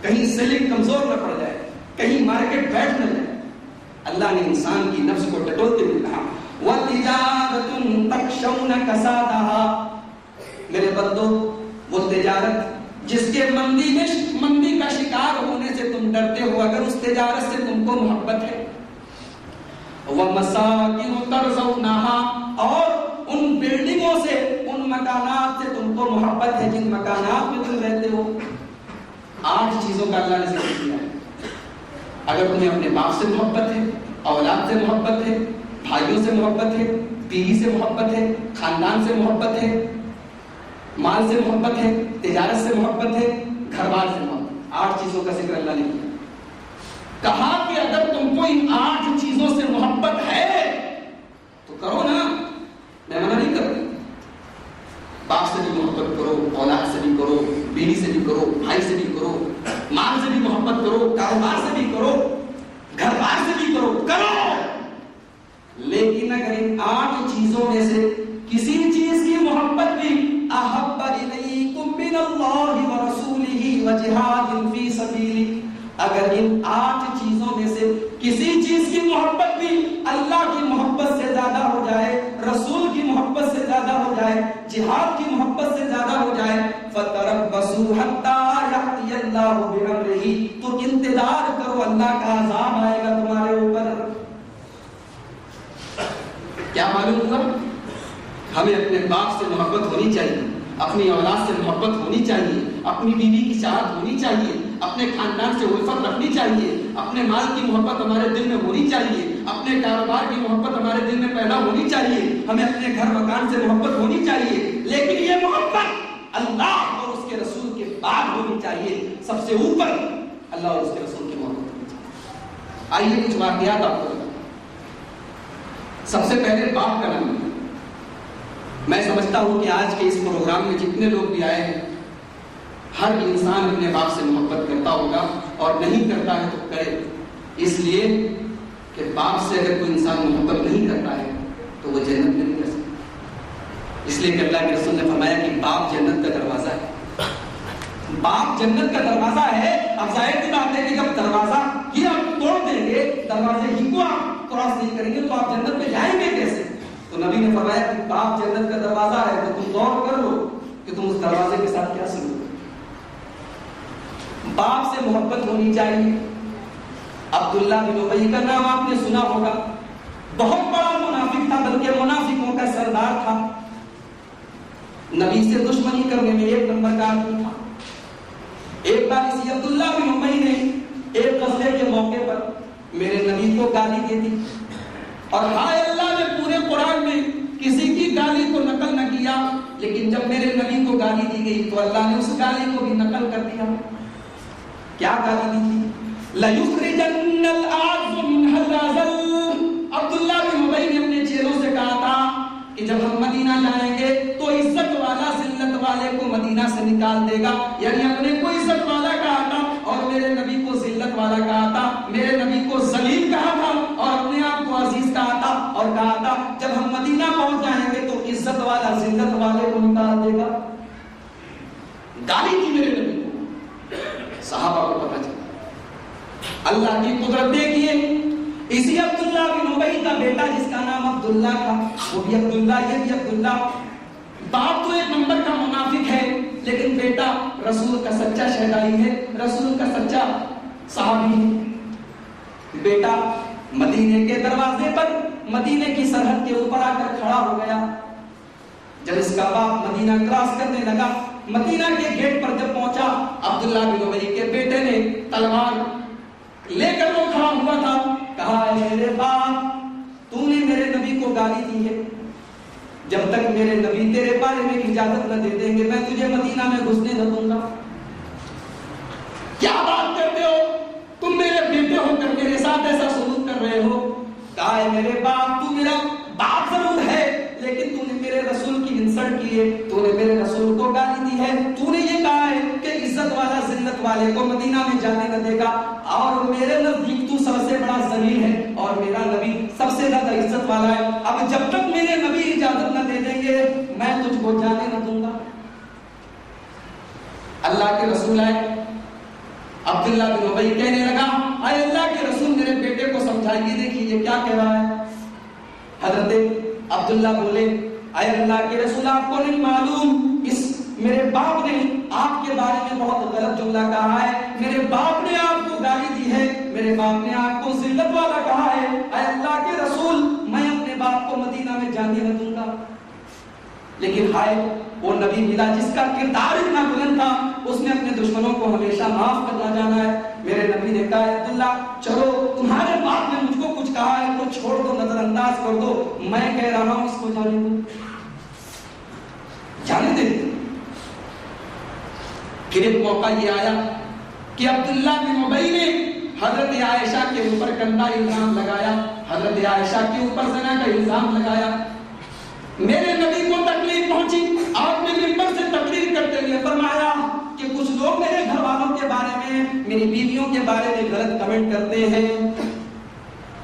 کہیں سیلنگ کمزور نہ پڑ جائے، کہیں مارکیٹ بیٹھ نہ جائے. اللہ نے انسان کی نفس کو ٹٹولتے ہوئے کہا وَتِجَارَةٌ تَخْشَوْنَ كَسَادَهَا. میرے بندو وہ تجارت جس کے مندی کا شکار ہونے سے تم ڈرتے ہو، اگر اس تجارت سے تم کو محبت ہے، وَمَسَاكِنُ تَرْضَوْنَهَا اور ان بلڈنگوں سے، ان مکانات کو محبت ہے جن مکانات میں تم رہتے ہو. 8 چیزوں کا اللہ نے ذکر کیا ہے. اگر تمہیں اپنے باپ سے محبت ہے، اولاد سے محبت ہے، بھائیوں سے محبت ہے، بیوی سے محبت ہے، خاندان سے محبت ہے، مال سے محبت ہے، تجارت سے محبت ہے، گھر بار سے محبت، 8 چیزوں کا ذکر اللہ نے کیا. کہا کہ اگر تم کو ان 8 چیزوں سے محبت ہے تو کرو نا، میں منع نہیں کر رہا. باپ سے بھی محبت کرو، اولاد سے بھی کرو، بیوی سے بھی کرو، بھائی سے بھی کرو، مال سے بھی محبت کرو، کاروبار سے بھی کرو، گھر بار سے بھی کرو. لیکن اگر ان 8 چیزوں میں سے کسی چیز کی محبت بھی احب الیکم من اللہ ورسولہ وجہاد فی سبیلہ، اگر ان 8 چیزوں میں سے کسی چیز کی محبت بھی اللہ کی محبت سے زیادہ ہو جائے، رسول کی محبت سے زیادہ ہو جائے، جہاد کی محبت سے زیادہ ہو جائے، فتربصوا حتی یأتی اللہ بامرہ، تو انتظار کرو، اللہ کا عذاب آئے گا تمہارے اوپر. کیا معلوم ہوا؟ ہمیں اپنے باپ سے محبت ہونی چاہیے، اپنی اولاد سے محبت ہونی چاہیے، اپنی بیوی کی چاہت ہونی چاہیے، اپنے خاندان سے الفت رکھنی چاہیے، اپنے مال کی محبت ہمارے دل میں ہونی چاہیے، اپنے کاروبار کی محبت ہمارے دل میں پیدا ہونی چاہیے، ہمیں اپنے گھر مکان سے محبت ہونی چاہیے. لیکن یہ محبت اللہ اور اس کے رسول کے بعد ہونی چاہیے. سب سے اوپر اللہ اور اس کے رسول کی محبت ہونی چاہیے. آئیے کچھ واقعات آپ کو بتاؤں. سب سے پہلے باپ کا نام. میں سمجھتا ہوں کہ آج کے اس پروگرام میں جتنے لوگ بھی آئے ہیں، ہر انسان اپنے باپ سے محبت کرتا ہوگا، اور نہیں کرتا ہے تو کرے، اس لیے کہ باپ سے اگر کوئی انسان محبت نہیں کرتا ہے تو وہ جنت میں نہیں رہ سکتا. اس لیے کہ اللہ کے رسول نے فرمایا کہ باپ جنت کا دروازہ ہے. باپ جنت کا دروازہ ہے. اب ظاہر کی بات ہے کہ جب دروازہ ہی آپ توڑ دیں گے، دروازے ہی کو آپ کراس نہیں کریں گے، تو آپ جنت میں جائیں گے کیسے؟ تو نبی نے فرمایا کہ باپ جنت کا دروازہ ہے، تو تم غور کر لو کہ تم اس دروازے کے ساتھ کیا سلوک. باپ سے محبت ہونی چاہیے. عبداللہ بن ابی کا نام آپ نے سنا ہوگا. بہت بڑا منافق تھا، بلکہ منافقوں کا سردار تھا. نبی سے دشمنی کرنے میں 1 نمبر کا آدمی تھا. ایک بار اسی عبداللہ بن ابی نے ایک غزوے کے موقع پر میرے نبی کو گالی دے دی، اور ہائے اللہ نے پورے قرآن میں کسی کی گالی کو نقل نہ کیا، لیکن جب میرے نبی کو گالی دی گئی تو اللہ نے اس گالی کو بھی نقل کر دیا. کیا گالی دی تھی؟ لَيُخْرِجَنَّ الْأَعْزُ مِنْهَا الْأَذَلَّ. عبداللہ بن ابی نے اپنے چیلوں سے کہا تھا کہ جب ہم مدینہ جائیں گے تو عزت والا ذلت والے کو مدینہ سے نکال دے گا. یعنی اپنے کو عزت والا کہا تھا اور میرے نبی کو ذلت والا کہا تھا، میرے نبی کو ذلیل کہا تھا اور اپنے آپ کو عزیز کہا تھا، اور کہا تھا جب ہم مدینہ پہنچ جائیں گے تو عزت والا ذلت والے کو نکال دے گا. گالی کی میرے نبی کو. صحابہ کو پتہ چلا. اللہ کی قدرت دیکھیے. اسی عبداللہ بن ابی کا بیٹا جس کا نام عبداللہ تھا، وہ بھی عبداللہ، یہ بھی عبداللہ. باپ تو 1 نمبر کا منافق ہے، لیکن بیٹا رسول کا سچا شہدائی ہے، رسول کا سچا صحابی ہے. بیٹا مدینے کے دروازے پر، مدینے کی سرحد کے اوپر آ کر کھڑا ہو گیا. جب اس کا باپ مدینہ کراس کرنے لگا، مدینہ کے گیٹ پر جب پہنچا، عبداللہ بن ابی کے بیٹے نے تلوار لے کر وہ کھڑا ہوا تھا. کہا اے میرے باپ، تو نے میرے نبی کو گالی دی ہے، جب تک میرے نبی تیرے بارے میں اجازت نہ دے دیں گے میں تجھے مدینہ میں گھسنے نہ دوں گا. کیا بات کرتے ہو تم؟ میرے بیٹے ہو کر میرے ساتھ ایسا سلوک کر رہے ہو. کہا ہے میرے باپ، تو میرا باپ ضرور ہے، لیکن تو نے میرے رسول کی انسلٹ کی ہے، تو نے میرے رسول کو گالی دی ہے. تو نے یہ کہا ہے کہ عزت والا ذلت والے کو مدینہ میں جانے نہ دے گا، اور میرے نزدیک تو سب سے بڑا ذلیل ہے اور میرا نبی سب سے زیادہ عزت والا ہے. اب جب تک میرے نبی اجازت نہ دے دیں گے میں تجھ کو جانے نہ دوں گا. اللہ کے رسول آئے. عبداللہ بن ابی کہنے لگا اے اللہ کے رسول میرے بیٹے کو سمجھائیے، دیکھیے یہ کیا کہہ رہا ہے. حضرت عبداللہ بولے اے اللہ کے رسول آپ کو نہیں معلوم اس میرے باپ نے آپ کے بارے میں بہت غلط جملہ کہا ہے، میرے باپ نے آپ کو گالی دی ہے، میرے باپ نے آپ کو ذلت والا کہا ہے. اے اللہ کے رسول میں اپنے باپ کو مدینہ میں جانے نہ دوں گا. لیکن ہائے وہ نبی ملا جس کا کردار اتنا بلند تھا، اس نے اپنے دشمنوں کو ہمیشہ معاف کرنا جانا ہے۔ میرے نبی نے کہا ہے عبداللہ چلو تمہارے باپ نے مجھ کو کچھ کہا ہے تو چھوڑ دو، نظر انداز کر دو، میں کہہ رہا ہوں اس کو جانے دو، جانے دے۔ پھر ایک موقع یہ آیا کہ عبداللہ بن ابی نے حضرت عائشہ کے اوپر گندا الزام لگایا، حضرت عائشہ کے اوپر زنا کا الزام لگایا۔ میرے نبی کو تکلیف پہنچی، آپ نے منبر سے تقریر کرتے ہوئے فرمایا کہ کچھ لوگ میرے گھر والوں کے بارے میں، میری بیویوں کے بارے میں غلط کمنٹ کرتے ہیں۔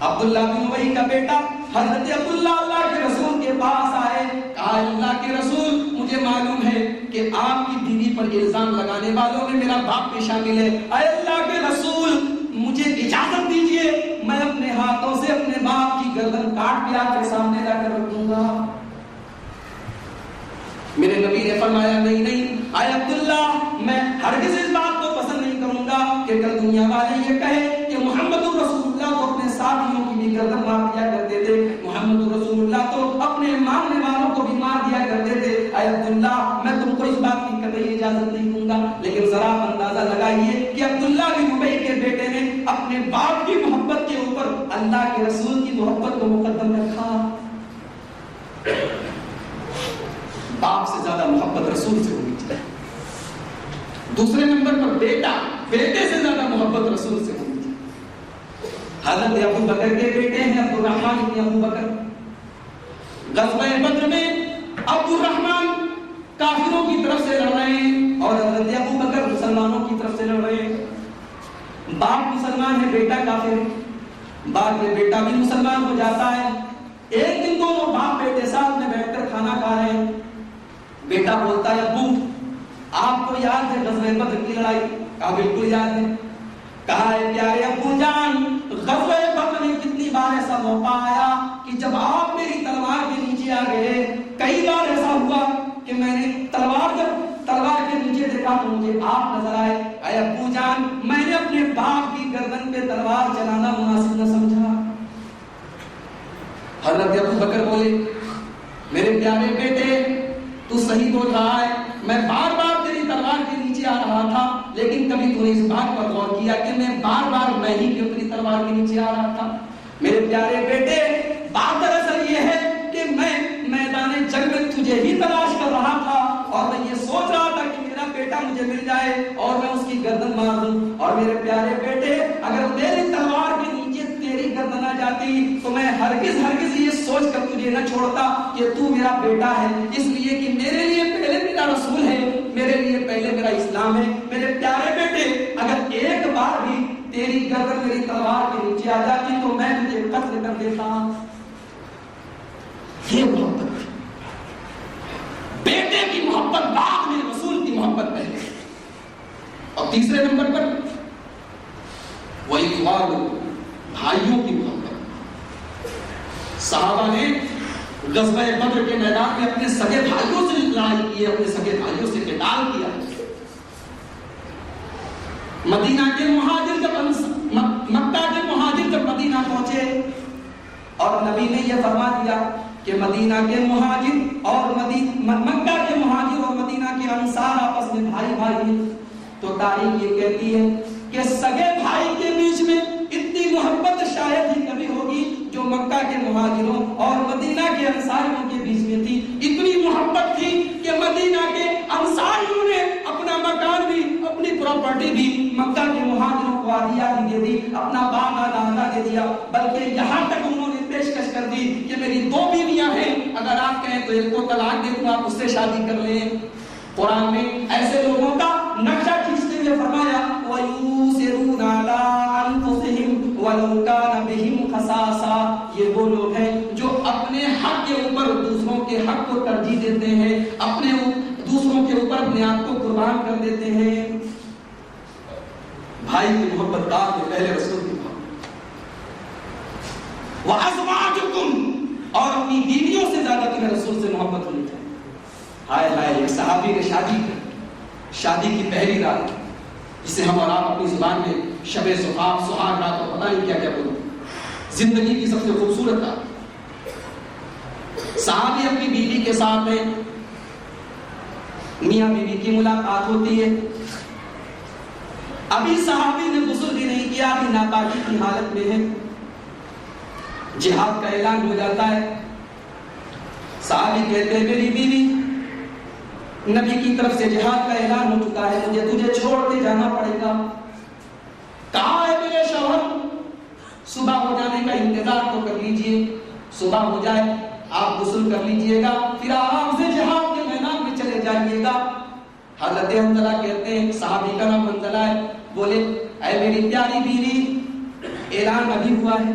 عبداللہ بن ابی کا بیٹا حضرت عبداللہ اللہ کے رسول کے پاس آئے، کہا اللہ کے رسول مجھے معلوم ہے کہ آپ کی بیوی پر الزام لگانے والوں میں میرا باپ بھی شامل ہے، اے اللہ کے رسول مجھے اجازت دیجئے میں اپنے ہاتھوں سے اپنے باپ کی گردن کاٹ کے آپ کے سامنے لا کر رکھوں گا۔ میرے نبی نے فرمایا نہیں نہیں اے عبداللہ میں ہرگز اس بات کو پسند نہیں کروں گا کہ کل دنیا والے یہ کہے کہ محمد رسول اللہ تو اپنے ساتھیوں کی بھی گردن مار دیا کرتے تھے، محمد رسول اللہ تو اپنے ماننے والوں کو بھی مار دیا کرتے تھے۔ اے عبداللہ میں تم کو اس بات کی قطعی اجازت نہیں دوں گا، لیکن ذرا اندازہ لگائیے کہ عبداللہ بن ابی کے بیٹے نے اپنے باپ کی محبت کے اوپر اللہ کے رسول کی محبت کو مقدم رکھا۔ باپ سے زیادہ محبت رسول سے ہونی چاہیے۔ دوسرے نمبر پر بیٹا، بیٹے سے زیادہ محبت رسول سے ہونی چاہیے۔ حضرت ابو بکر کے بیٹے ہیں عبد الرحمن بن ابو بکر، غزوہ بدر میں عبد الرحمن کافروں کی طرف سے لڑ رہے ہیں اور حضرت ابو بکر مسلمانوں کی طرف سے لڑ رہے ہیں۔ باپ مسلمان ہے، بیٹا کافر ہے، بعد میں بیٹا بھی مسلمان ہو جاتا ہے۔ ایک دن دونوں باپ بیٹے ساتھ میں بیٹھ کر کھانا کھا رہے ہیں، بیٹا بولتا ہے ابو آپ کو یاد ہے غزوہ بدر کی لڑائی؟ کہا بالکل یاد ہے۔ کہا ہے پیارے ابو جان غزوہ بدر میں کتنی بار ایسا موقع آیا کہ جب آپ میری تلوار کے نیچے آ گئے، کئی بار ایسا ہوا کہ میں نے تلوار کے نیچے دیکھا تو مجھے آپ نظر آئے۔ اے ابو جان میں نے اپنے باپ کی گردن پہ تلوار چلانا مناسب نہ سمجھا۔ حضرت ابو بکر بولے میرے پیارے بیٹے تو صحیح بول رہا ہے، میں بار بار تیری تلوار کے نیچے آ رہا تھا، لیکن کبھی تو نے اس بات پر غور کیا کہ میں بار میں ہی کیوں تیری تلوار کے نیچے آ رہا تھا؟ میرے پیارے بیٹے بات دراصل یہ ہے کہ میں میدان جنگ میں تجھے ہی تلاش کر رہا تھا اور میں یہ سوچ رہا تھا کہ میرا بیٹا مجھے مل جائے اور میں اس کی گردن مار دوں۔ اور میرے پیارے بیٹے اگر میری تلوار کے نیچے تیری گردن آ جاتی تو میں ہرگز یہ سوچ کر تجھے نہ چھوڑتا کہ تو میرا بیٹا ہے، اس لیے کہ میرے لیے پہلے میرا رسول ہے، میرے لیے پہلے میرا اسلام ہے۔ میرے پیارے بیٹے اگر ایک بار بھی تیری گردن میری تلوار کے نیچے آ جاتی تو میں تجھے قتل کر دیتا۔ یہ محبت، بیٹے کی محبت بعد میں، رسول کی محبت پہلے۔ اور تیسرے نمبر پر وہی بھائیوں کی محبت۔ صحابہ نے غزوہ بدر کے میدان میں اپنے سگے بھائیوں سے لڑائی کی، اپنے سگے بھائیوں سے قتال کیا۔ مدینہ کے مہاجر مکہ کے مہاجر جب مدینہ پہنچے اور نبی نے یہ فرما دیا کہ مدینہ کے مہاجر اور مکہ کے مہاجر اور مدینہ کے انصار آپس میں بھائی ہیں، تو تاریخ یہ کہتی ہے کہ سگے بھائی کے بیچ میں اتنی محبت شاید ہی کبھی ہوگی جو مکہ کے مہاجروں اور مدینہ کے انصاریوں کے بیچ میں تھی۔ اتنی محبت تھی کہ مدینہ کے انصاریوں نے اپنا مکان بھی، اپنی پراپرٹی بھی مکہ کے مہاجروں کو آدھیہ دے دی، اپنا باغ آدھا دے دیا، بلکہ یہاں تک انہوں نے پیشکش کر دی کہ میری 2 بیویاں ہیں، اگر آپ کہیں تو ایک کو طلاق دے دوں، آپ اس سے شادی کر لیں۔ قرآن میں ایسے لوگوں کا نقشہ کھینچتے ہوئے فرمایا وَيُؤْثِرُونَ عَلَىٰ أَنفُسِهِمْ وَلَوْ كَانَ بِهِمْ خَصَاصَةٌ، یہ وہ لوگ ہیں جو اپنے حق کے اوپر دوسروں کے حق کو ترجیح دیتے ہیں، اپنے دوسروں کے اوپر اپنے آپ کو قربان کر دیتے ہیں۔ بھائی کی محبت کا پہلے رسول کی محبت۔ وَأَزْوَاجُكُمْ، اور اپنی بیویوں سے زیادہ تمہیں رسول سے محبت ہونی چاہیے۔ ہائے ایک صحابی نے شادی کی پہلی رات، جسے ہم اور آپ اپنی زبان میں شب سہاگ رات اور پتہ نہیں کیا کیا بولتے، زندگی کی سب سے خوبصورت رات۔ صحابی اپنی بیوی کے ساتھ ہیں میاں بیوی کی ملاقات ہوتی ہے. ابھی صحابی نے غسل بھی نہیں کیا، ابھی ناپاکی کی حالت میں ہے. جہاد کا اعلان ہو جاتا ہے. صحابی کہتے ہیں میری بیوی، نبی کی طرف سے جہاد کا اعلان ہو چکا ہے، مجھے تجھے چھوڑ کے جانا پڑے گا. کہاں ہے میرے شوہر؟ صبح ہو جانے کا انتظار تو کر لیجئے، صبح ہو جائے آپ غسل کر لیجئے گا، پھر آرام سے جہاد کے میدان میں چلے جائیے گا. حضرت حنظلہ کہتے ہیں، صحابی کا نام حنظلہ ہے، بولے اے میری پیاری بیوی، اعلان ابھی ہوا ہے،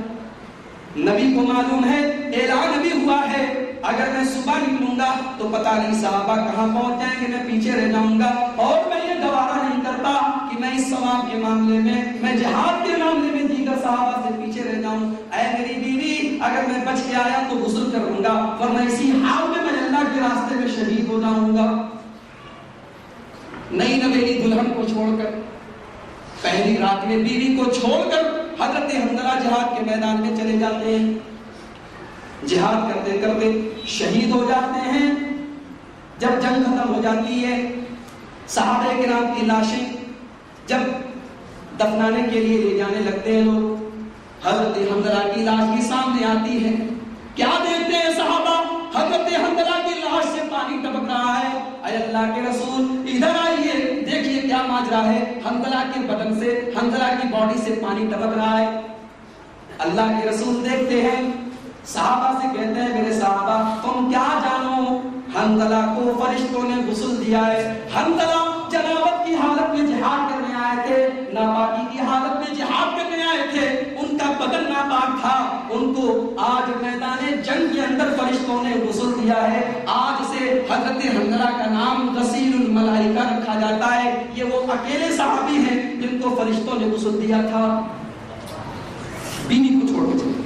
نبی کو معلوم ہے اعلان ابھی ہوا ہے، اگر میں صبح نکلوں گا تو پتہ نہیں صحابہ کہاں پہنچ جائیں گے، میں پیچھے رہ جاؤں گا، اور میں یہ گوارا نہیں کرتا کہ میں اس ثواب کے معاملے میں جہاد کے معاملے میں دیگر صحابہ سے پیچھے رہ جاؤں. اے میری بیوی، اگر میں بچ کے آیا تو غسل کر لوں گا، ورنہ اسی حال میں اللہ کے راستے میں شہید ہو جاؤں گا. نئی نویلی دلہن کو چھوڑ کر، پہلی رات میں بیوی کو چھوڑ کر حضرت حنظلہ جہاد کے میدان میں چلے جاتے ہیں. جہاد کرتے کرتے شہید ہو جاتے ہیں. جب جنگ ختم ہو جاتی ہے، صحابہ کرام کی لاشیں جب دفنانے کے لیے لے جانے لگتے ہیں لوگ، حضرت حنظلہ کی لاش بھی سامنے آتی ہے. کیا دیکھتے ہیں صحابہ؟ حضرت حنظلہ کی لاش سے پانی ٹپک رہا ہے. اے اللہ کے رسول ادھر آئیے، دیکھیے کیا ماجرا ہے. حنظلہ کے بدن سے، حنظلہ کی باڈی سے پانی ٹپک رہا ہے. اللہ کے رسول دیکھتے ہیں، صحابہ سے کہتے ہیں میرے صحابہ تم کیا جانو، حنظلہ کو فرشتوں نے غسل دیا ہے. حنظلہ جنابت کی حالت میں جہاد کرنے آئے تھے، ناپاکی کی حالت میں جہاد کرنے آئے تھے، ان کا بدن ناپاک تھا، ان کو آج میدان جنگ کے اندر فرشتوں نے غسل دیا ہے. آج سے حضرت حنظلہ کا نام غسیل الملائکہ رکھا جاتا ہے. یہ وہ اکیلے صحابی ہیں جن کو فرشتوں نے غسل دیا تھا. بیوی کو چھوڑ کے چلے،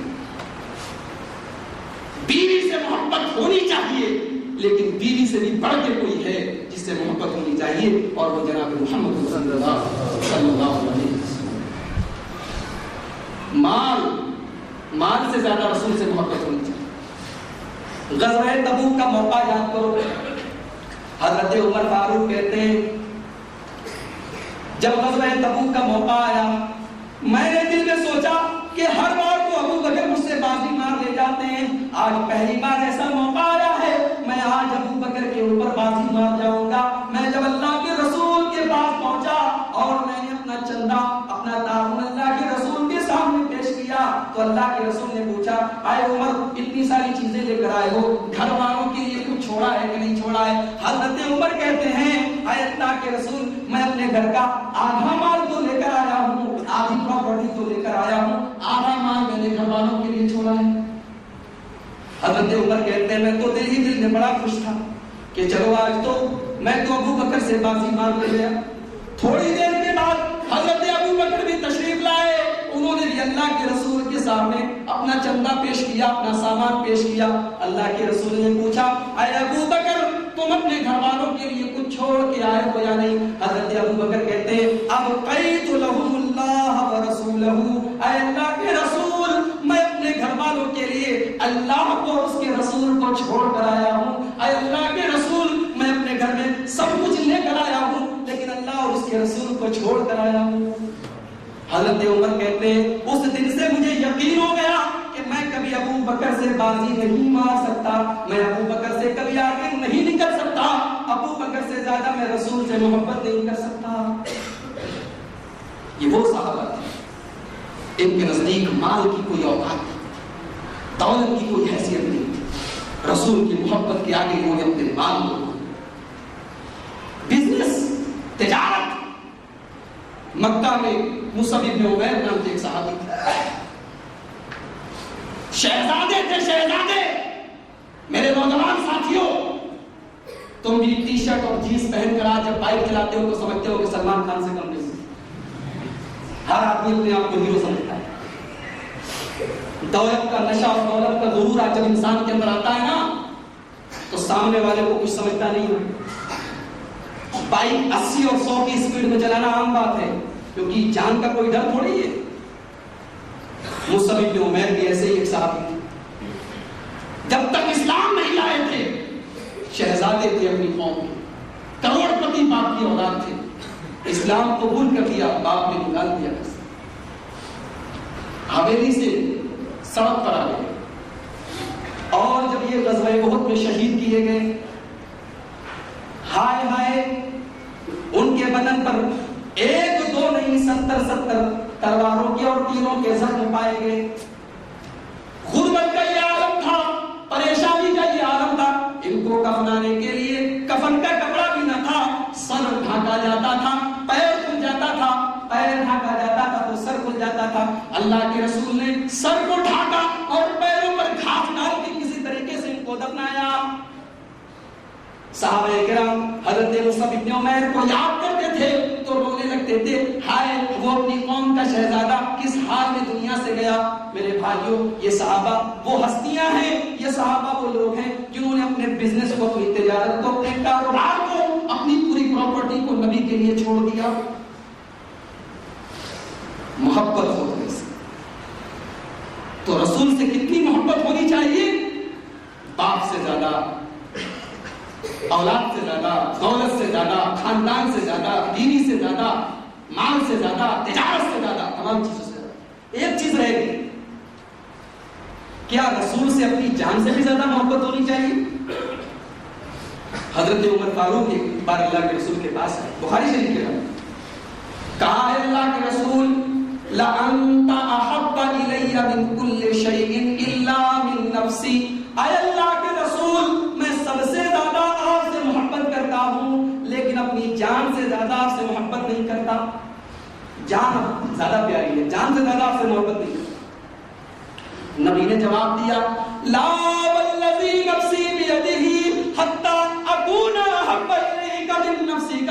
بیوی سے محبت ہونی چاہیے، لیکن بیوی سے بھی بڑھ کے کوئی ہے جس سے محبت ہونی چاہیے، اور وہ جناب محمد صلی اللہ علیہ وسلم. مال سے زیادہ رسول سے محبت ہونی چاہیے. غزوہ تبوک کا موقع یاد کرو. حضرت عمر فاروق کہتے ہیں جب غزوہ تبوک کا موقع آیا، میں نے دل میں سوچا کہ ہر بار تو ابو بکر مجھ سے بازی مار لے جاتے ہیں، آج پہلی بار ایسا موقع آیا ہے، میں آج ابو بکر کے اوپر بازی مار جاؤں گا. میں جب اللہ کے رسول کے پاس پہنچا اور میں نے اپنا چندہ، اپنا تعاون اللہ کے رسول کے سامنے پیش کیا تو اللہ کے رسول نے پوچھا اے عمر اتنی ساری چیزیں لے کر آئے ہو، گھر والوں کے لیے کچھ چھوڑا ہے کہ نہیں چھوڑا ہے؟ حضرت عمر کہتے ہیں اے اللہ کے رسول میں اپنے گھر کا آدھا مال تو لے کر آیا ہوں، آدھی پراپرٹی تو لے کر آیا ہوں، آدھا مال میں نے گھر والوں کے لیے چھوڑا ہے. حضرت عمر کہتے ہیں میں تو دل میں بڑا خوش تھا کہ چلو آج تو میں تو ابو بکر سے بازی مار لے گیا. تھوڑی دیر کے بعد حضرت ابو بکر بھی تشریف لائے، انہوں نے بھی اللہ کے رسول کے سامنے اپنا چندہ پیش کیا، اپنا سامان پیش کیا. اللہ کے رسول نے پوچھا اے ابو بکر تم اپنے گھر والوں کے لیے کچھ چھوڑ کے آئے ہو یا نہیں؟ حضرت ابو بکر کہتے ہیں ابقیت لهم اللہ ورسولہ، اے اللہ کے رسول میں اپنے گھر والوں کے لیے اللہ کو اور اس کے رسول کو چھوڑ کر آیا ہوں. اے اللہ کے رسول میں اپنے گھر میں سب کچھ لے کر آیا ہوں، لیکن اللہ اور اس کے رسول کو چھوڑ کر آیا ہوں. حضرت عمر کہتے ہیں اس دن سے مجھے یقین ہو گیا کہ میں کبھی ابو بکر سے بازی نہیں مار سکتا، میں ابو بکر سے کبھی آگے نہیں نکل سکتا، ابو بکر سے زیادہ میں رسول سے محبت نہیں کر سکتا. یہ وہ صحابہ تھے، ان کے نزدیک مال کی کوئی اوقات نہیں، دولت کی کوئی حیثیت نہیں تھی. رسول کی محبت کے آگے انہوں نے اپنے مال کو، بزنس، تجارت. مکہ میں مصعب بن عمیر نام کے ایک صحابی تھے، شہزادے تھے، شہزادے. میرے نوجوان ساتھیوں تم بھی ٹی شرٹ اور جینس پہن کر آج جب بائک چلاتے ہو تو سمجھتے ہو کہ سلمان خان سے کم نہیں. ہر آدمی اپنے آپ کو ہیرو سمجھتا ہے. دولت کا نشہ اور دولت کا غرور جب انسان کے اندر آتا ہے نا تو سامنے والے کو کچھ سمجھتا نہیں ہے. بائک 80 اور 100 کی اسپیڈ میں چلانا عام بات ہے کیونکہ جان کا کوئی ڈر تھوڑی ہے. مصعب بن عمیر بھی ایسے ہی ایک صحابی تھے، جب تک اسلام نہیں لائے تھے شہزادے تھے اپنی قوم کے، پتی باپ کی اولاد تھے، اسلام قبول کر لیا، باپ نے نکال دیا، حویلی سے سڑک پر آ گئے، اور جب یہ غزوہ احد میں شہید کیے گئے، ہائے ہائے ان کے بدن پر 1-2 نہیں 70 تلواروں کے اور تیروں کے زخم پائے گئے۔ غربت کا یہ عالم تھا، پریشانی کا یہ عالم تھا، ان کو کفنانے کے لیے کفن کا کپڑا بھی نہ تھا، سر ڈھانکا جاتا تھا، پیر کھل جاتا تھا، پیر ڈھانکا جاتا تھا تو سر کھل جاتا تھا۔ اللہ کے رسول نے سر کو ڈھانکا اور پیروں پر گھاس ڈال کے کسی طریقے سے ان کو دفنایا۔ صحابہ کرام حضرت مصعب بن عمیر کو یاد کرتے تھے تو رونے لگتے تھے، ہائے وہ اپنی قوم کا شہزادہ کس حال میں دنیا سے گیا۔ میرے بھائیوں، یہ صحابہ وہ ہستیاں ہیں، یہ صحابہ وہ لوگ ہیں جنہوں نے اپنے بزنس کو، اپنی تجارت کو، اپنے کاروبار کو، اپنی پوری پراپرٹی کو نبی کے لیے چھوڑ دیا۔ محبت ہو گئی تو رسول سے کتنی محبت ہونی چاہیے؟ باپ سے زیادہ، اولاد سے زیادہ، دولت سے زیادہ، خاندان سے زیادہ، بیوی سے زیادہ، مال سے زیادہ، تجارت سے زیادہ، تمام چیزوں سے زیادہ۔ ایک چیز رہے گی، کیا رسول سے اپنی جان سے بھی زیادہ محبت ہونی چاہیے؟ حضرت عمر فاروق ایک بار اللہ کے رسول کے پاس ہے، بخاری شریف کے اندر، کہا ہے اللہ کے رسول لَأَنْتَ أَحَبَّ إِلَيَّ مِنْ كُلِّ شَيْءٍ إِلَّا مِنْ نَفْسِي۔ اے اللہ کے رسول، میں سب سے زیادہ آپ سے محبت کرتا ہوں لیکن اپنی جان سے زیادہ آپ سے محبت نہیں کرتا۔ جان زیادہ پیاری ہے، جان سے زیادہ آپ سے محبت نہیں کرتا۔ نبی نے جواب دیا، لا والذی نفسی بیدہ حتی اکون احب الیک من نفسک۔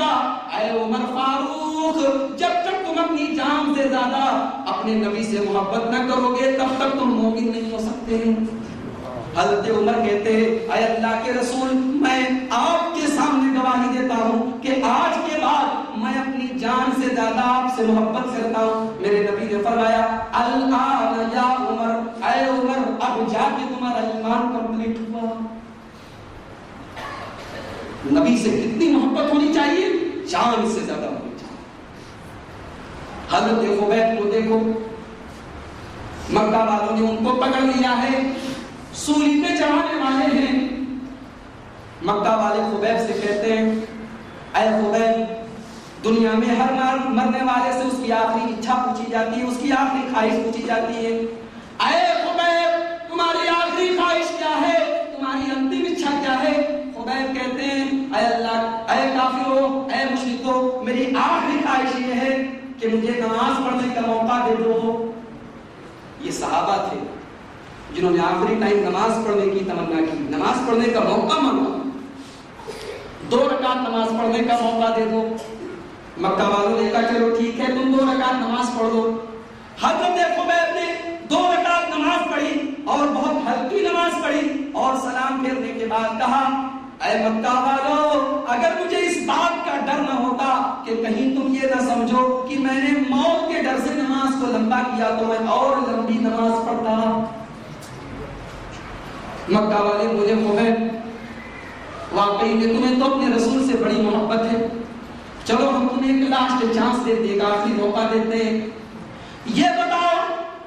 اے عمر فاروق، جب تک تم اپنی جان سے زیادہ اپنے نبی سے محبت نہ کرو گے تب تک تم مومن نہیں ہو سکتے۔ حضرت عمر کہتے ہیں، اے اللہ کے رسول، میں آپ کے سامنے گواہی دیتا ہوں کہ آج کے بعد میں اپنی جان سے زیادہ آپ سے محبت کرتا ہوں۔ میرے نبی نے فرمایا، الآن یا عمر، اے عمر، اب جا کے تمہارا ایمان کمپلیٹ ہوا۔ نبی سے کتنی محبت ہونی چاہیے؟ جان سے زیادہ ہونی چاہیے۔ حضرت خبیب کو دیکھو، مکہ والوں نے ان کو پکڑ لیا ہے، سولی پہ چڑھانے والے ہیں۔ مکہ والے خبیب سے کہتے ہیں، اے خبیب، دنیا میں ہر مرنے والے سے اس کی آخری اچھا پوچھی جاتی ہے، اس کی آخری خواہش پوچھی جاتی ہے۔ اے خبیب، تمہاری آخری خواہش کیا ہے؟ تمہاری انتم اچھا کیا ہے؟ خبیب کہتے ہیں، اے اللہ، اے کافروں، اے مشرکوں، میری آخری خواہش یہ ہے کہ مجھے نماز پڑھنے کا موقع دے دو۔ یہ صحابہ تھے جنہوں نے آخری ٹائم نماز پڑھنے کی تمنا کی، نماز پڑھنے کا موقع مانگا، 2 رکعت نماز پڑھنے کا موقع دے دو۔ مکہ والوں نے کہا چلو ٹھیک ہے، تم 2 رکعت نماز پڑھ دو۔ حضرت خبیب نے 2 رکعت نماز پڑھی اور بہت ہلکی نماز پڑھی اور سلام پھیرنے کے بعد کہا، اے مکہ والوں، اگر مجھے اس بات کا ڈر نہ ہوتا کہ کہیں تم یہ نہ سمجھو کہ میں نے موت کے ڈر سے نماز کو لمبا کیا تو میں اور لمبی نماز پڑھتا۔ مکہ والے بولے، خبیب، واقعی میں تمہیں تو اپنے رسول سے بڑی محبت ہے، چلو ہم تمہیں ایک لاسٹ چانس دیتے ہیں، آخری موقع دیتے ہیں، یہ بتاؤ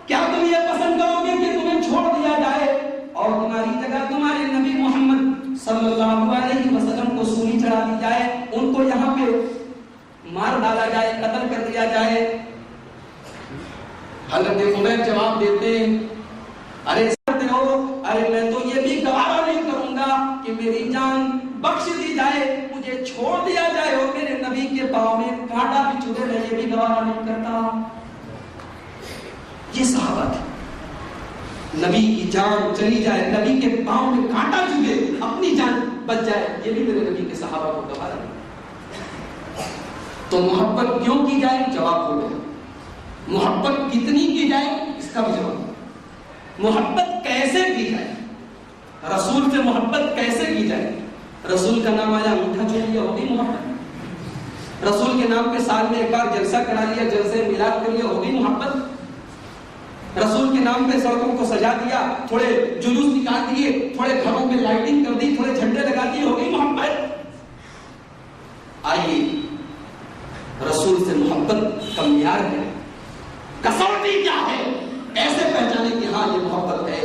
کیا تم یہ پسند کرو گے کہ تمہیں چھوڑ دیا جائے اور تمہاری جگہ تمہارے نبی محمد صلی اللہ علیہ وسلم کو سولی چڑھا دی جائے، ان کو یہاں پہ مار ڈالا جائے، قتل کر دیا جائے؟ حضرت خبیب جواب دیتے ہیں، ارے میں تو یہ بھی گوارا نہیں کروں گا کہ میری جان بخش دی جائے، مجھے چھوڑ دیا جائے اور میرے نبی کے پاؤں میں کانٹا بھی چبھے، میں یہ بھی گوارا نہیں کرتا۔ یہ صحابہ تھے، نبی کی جان چلی جائے، نبی کے پاؤں میں کانٹا چبھے، اپنی جان بچ جائے، یہ بھی میرے نبی کے صحابہ کو گوارا نہیں۔ تو محبت کیوں کی جائے؟ جواب ہو گیا۔ محبت کتنی کی جائے؟ اس کا بھی جواب۔ محبت کیسے کی جائے؟ رسول سے محبت کیسے کی جائے؟ رسول کا نام آیا، انگوٹھا چھوڑ لیا، ہوگی محبت۔ رسول کے نام پہ سال میں ایک بار جلسہ کرا لیا، جلسے میلاد کر لیا، ہوگی محبت۔ رسول کے نام پہ سڑکوں کو سجا دیا، تھوڑے جلوس نکال دیے، تھوڑے گھروں میں لائٹنگ کر دی، تھوڑے جھنڈے لگا دیے، ہوگی محبت۔ آئیے رسول سے محبت کا معیار ہے، کسوٹی کیا ہے، ایسے پہچانے کہ ہاں یہ محبت ہے۔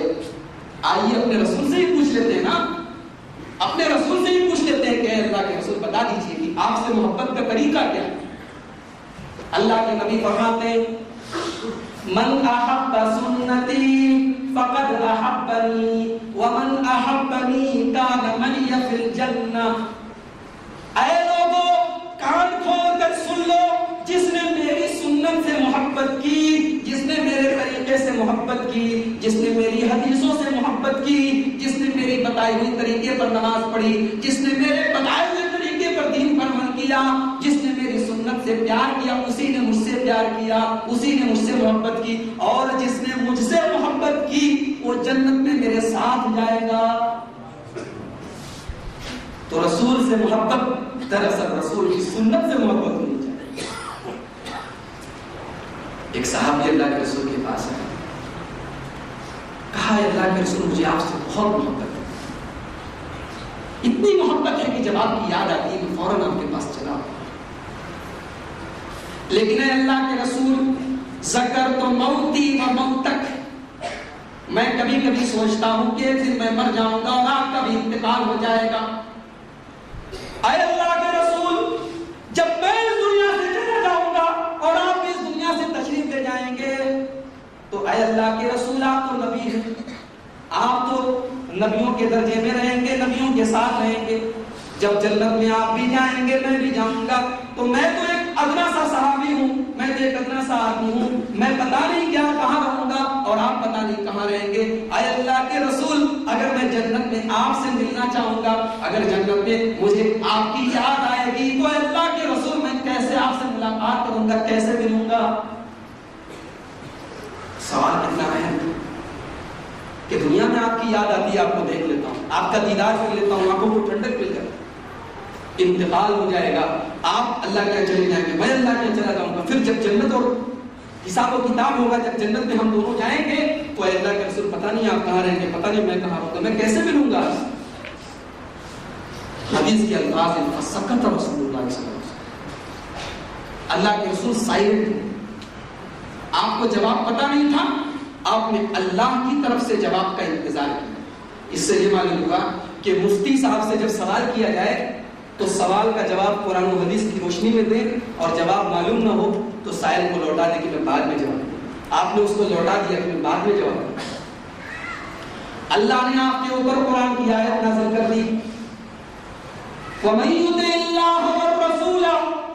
آئیے اپنے رسول سے ہی پوچھ لیتے ہیں نا، اپنے رسول سے ہی پوچھ لیتے ہیں کہ اے اللہ کے رسول بتا دیجئے کہ آپ سے محبت کا طریقہ کیا ہے۔ اللہ کے نبی فرماتے ہیں من احب سنتی فقد احبنی ومن احبنی کان معی فی الجنہ۔ اے لوگوں کان کھول کر سن لو، جس نے میری سنت سے محبت کی، جس نے میرے طریقے سے محبت کی، جس نے میری حدیثوں سے محبت کی، جس نے میری بتائی ہوئی طریقے پر نماز پڑھی، جس نے میرے بتائے ہوئے طریقے پر دین پر عمل کیا، جس نے میری سنت سے پیار کیا، اسی نے مجھ سے پیار کیا، اسی نے مجھ سے محبت کی، اور جس نے مجھ سے محبت کی وہ جنت میں میرے ساتھ جائے گا۔ تو رسول سے محبت دراصل رسول کی سنت سے محبت ہونی چاہیے۔ ایک صحابی اللہ کے رسول کے پاس آئے، کہا اللہ کے رسول مجھے آپ سے بہت محبت ہے، اتنی محبت ہے کہ جب آپ کی یاد آتی ہے تو فوراً آپ کے پاس چلا، لیکن اے اللہ کے رسول ذکر تو موتی و موتک، میں کبھی کبھی سوچتا ہوں کہ ایک دن میں مر جاؤں گا اور آپ کا بھی انتقال ہو جائے گا۔ اے اللہ کے رسول جب میں اس دنیا سے چلا جاؤں گا اور آپ اس دنیا سے تشریف لے جائیں گے تو اے اللہ کے رسول آپ تو نبی ہیں، آپ تو نبیوں کے درجے میں رہیں گے، نبیوں کے ساتھ رہیں گے، جب جنت میں آپ بھی جائیں گے میں بھی جاؤں گا، تو میں تو ایک ادنا سا صحابی ہوں، میں تو ایک ادنا سا آدمی ہوں، میں پتا نہیں کیا کہاں رہوں گا اور آپ پتا نہیں کہاں رہیں گے۔ اے اللہ کے رسول اگر میں جنت میں آپ سے ملنا چاہوں گا، اگر جنت میں مجھے آپ کی یاد آئے گی تو اے اللہ کے رسول میں کیسے آپ سے ملاقات کروں گا، کیسے ملوں گا؟ سوال کتنا اہم ہے کہ دنیا میں آپ کی یاد آتی ہے، آپ کو دیکھ لیتا ہوں، آپ کا دیدار کر لیتا ہوں، آنکھوں کو ٹھنڈک مل جائے، انتقال ہو جائے گا، آپ اللہ کے چلے جائیں گے، میں اللہ کے چلا جاؤں گا، پھر جب جنت اور حساب و کتاب ہوگا، جب جنت میں ہم دونوں جائیں گے تو اے اللہ کے رسول پتہ نہیں آپ کہاں رہیں گے، پتہ نہیں میں کہاں رہوں گا، میں کیسے ملوں گا؟ حدیث کے الفاظ ہیں فسکت رسول اللہ صلی اللہ علیہ وسلم، اللہ کے رسول سائلنٹ ہیں، آپ کو جواب پتہ نہیں تھا، آپ نے اللہ کی طرف سے جواب کا انتظار کیا۔ اس سے یہ معلوم ہوا کہ مفتی صاحب سے جب سوال کیا جائے تو سوال کا جواب قرآن و حدیث کی روشنی میں دیں، اور جواب معلوم نہ ہو تو سائل کو لوٹا دے کہ میں بعد میں جواب دوں۔ آپ نے اس کو لوٹا دیا کہ میں بعد میں جواب دوں۔ اللہ نے آپ کے اوپر قرآن کی آیت نازل کر دی وَمَن يُطِعِ اللَّهَ وَالرَّسُولَ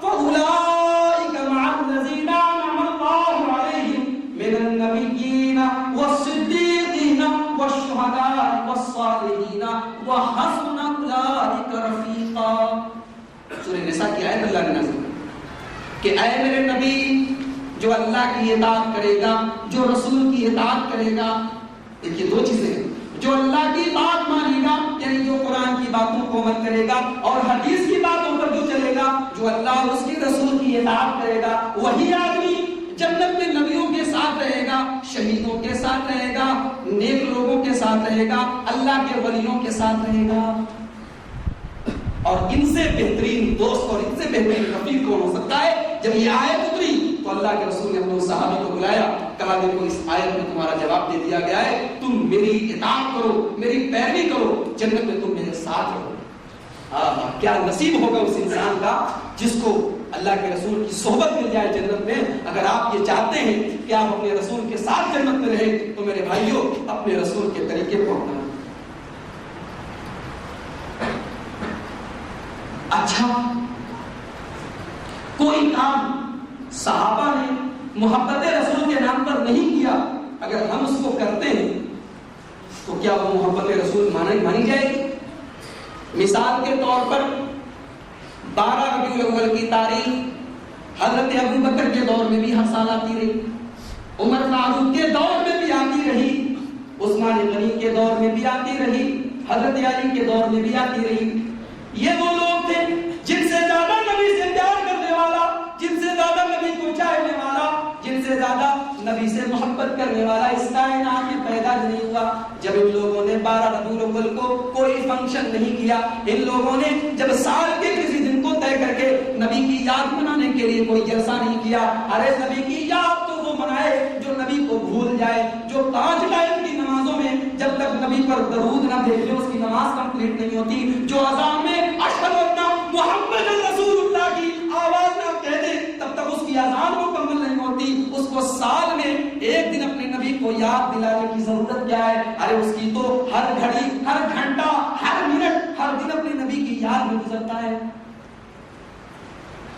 فَأُولَٰئِكَ مَعَ الَّذِينَ أَنْعَمَ اللَّهُ عَلَيْهِم مِّنَ النَّبِيِّينَ وَالصِّدِّيقِينَ وَالشُّهَدَاءِ وَالصَّالِحِينَ وَحَسُنَ أُولَٰئِكَ رَفِيقًا۔ سورہ نساء کی آیت اللہ نے نازل کی کہ اے میرے نبی جو اللہ کی اطاعت کرے گا، جو رسول کی اطاعت کرے گا، دیکھیے دو چیزیں ہیں، جو اللہ کی بات مانے گا یعنی جو قرآن کی باتوں کو عمل کرے گا اور حدیث کی باتوں پر جو چلے گا، جو اللہ اور اس کے رسول کی اطاعت کرے گا، وہی آدمی جنت میں نبیوں کے ساتھ رہے گا، شہیدوں کے ساتھ رہے گا، نیک لوگوں کے ساتھ رہے گا، اللہ کے ولیوں کے ساتھ رہے گا۔ اور ان سے بہترین دوست اور ان سے بہترین رفیق کون ہو سکتا ہے؟ جب یہ آیت اتری تو اللہ کے رسول نے اپنے صحابی کو بلایا، کہا دیکھو اس آیت میں تمہارا جواب دے دیا گیا ہے، تم میری اطاعت کرو، میری پیروی کرو، جنت میں تم میرے ساتھ رہو۔ کیا نصیب ہوگا اس انسان کا جس کو اللہ کے رسول کی صحبت مل جائے جنت میں۔ اگر آپ یہ چاہتے ہیں کہ آپ اپنے رسول کے ساتھ جنت میں رہیں تو میرے بھائیوں اپنے رسول کے طریقے کو اپنائیں۔ اچھا، کوئی کام صحابہ نے محبت رسول کے نام پر نہیں کیا، اگر ہم اس کو کرتے ہیں تو کیا وہ محبت رسول مانی جائے گی؟ مثال کے طور پر 12 ربیع الاول کی تاریخ حضرت ابو بکر کے دور میں بھی ہر سال آتی رہی، عمر فاروق کے دور میں بھی آتی رہی، عثمان غنی کے دور میں بھی آتی رہی، حضرت علی کے دور میں بھی آتی رہی۔ یہ وہ لوگ تھے جن سے زیادہ نبی سے پیار کرنے والا، جن سے زیادہ نبی کو چاہنے والا، جن سے زیادہ نبی سے محبت کرنے والا اس کائنات میں پیدا نہیں ہوا۔ جب ان لوگوں نے 12 ربیع الاول کو کوئی فنکشن نہیں کیا، ان لوگوں نے جب سال کے کسی دن کو طے کر کے نبی کی یاد منانے کے لیے کوئی جلسہ نہیں کیا. ارے نبی کی یاد تو وہ منائے جو نبی کو بھول جائے, جو 5 ٹائم کی نمازوں میں جب تک نبی پر درود نہ بھیج لے اس کی نماز کمپلیٹ نہیں ہوتی, جو اذان میں اشہد ان محمد رسول اللہ کی آواز نہ کہہ دے تب تک اس کی اذان مکمل نہیں ہوتی. اس کو سال میں ایک دن اپنے نبی کو یاد دلانے کی ضرورت کیا ہے؟ ارے اس کی تو ہر گھڑی, ہر گھنٹہ, ہر منٹ, ہر دن اپنے نبی کی یاد میں گزرتا ہے.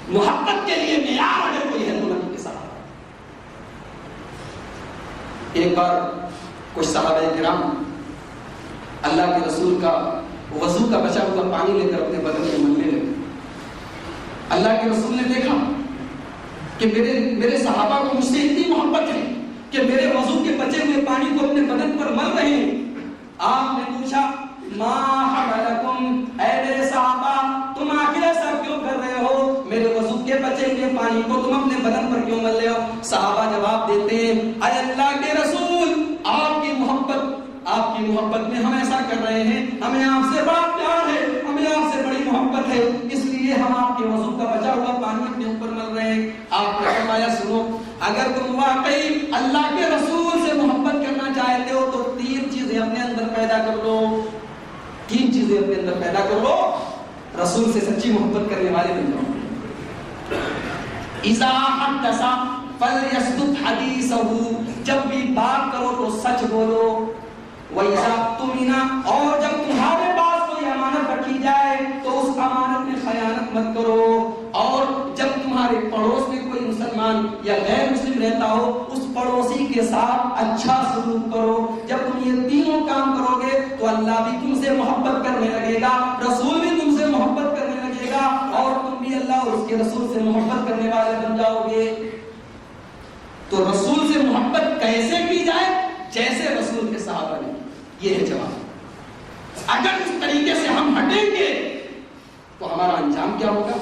محبت کے لیے معیار اگر کوئی ہے تو نبی کے ساتھ. ایک بار کچھ صحابہ کرام اللہ کے رسول کا وضو کا بچا ہوا پانی لے کر اپنے بدن میں ملنے لگے. اللہ کے رسول نے دیکھا کہ میرے صحابہ کو مجھ سے اتنی محبت ہے کہ میرے وضو کے بچے ہوئے پانی کو اپنے بدن پر مل رہے ہیں. آپ نے پوچھا ما حملکم, اے میرے صحابہ تم آخر ایسا کیوں کر رہے ہو؟ میرے وضو کے بچے ہوئے پانی کو تم اپنے بدن پر کیوں مل رہے ہو؟ صحابہ جواب دیتے ہیں اے اللہ کے رسول, آپ کی محبت میں ہم ایسا کر رہے ہیں, ہمیں آپ سے بڑا پیار ہے, ہمیں آپ سے بڑی محبت ہے, اس لیے ہم آپ کے وضو کا بچا ہوا پانی اپنے اوپر مل رہے ہیں. آپ نے فرمایا سنو, اگر تم واقعی اللہ کے رسول سے محبت کرنا چاہتے ہو تو 3 چیزیں اپنے اندر پیدا کر لو. 3 چیزیں اپنے اندر پیدا کر لو, رسول سے سچی محبت کرنے والے بن جاؤ. اذا حدث فلیصدق حدیثہ, جب بھی بات کرو تو سچ بولو. وَإِذَا اؤْتُمِنَ, اور جب تمہارے پاس کوئی امانت رکھی جائے تو اس امانت میں خیانت مت کرو. اور جب تمہارے پڑوس میں کوئی مسلمان یا غیر مسلم رہتا ہو اس پڑوسی کے ساتھ اچھا سلوک کرو. جب تم یہ تینوں کام کرو گے تو اللہ بھی تم سے محبت کرنے لگے گا, رسول بھی تم سے محبت کرنے لگے گا, اور تم بھی اللہ اور اس کے رسول سے محبت کرنے والے بن جاؤ گے. تو رسول سے محبت کیسے کی جائے؟ جیسے رسول کے صحابہ نے. یہ ہے جواب. اگر اس طریقے سے ہم ہٹیں گے تو ہمارا انجام کیا ہوگا؟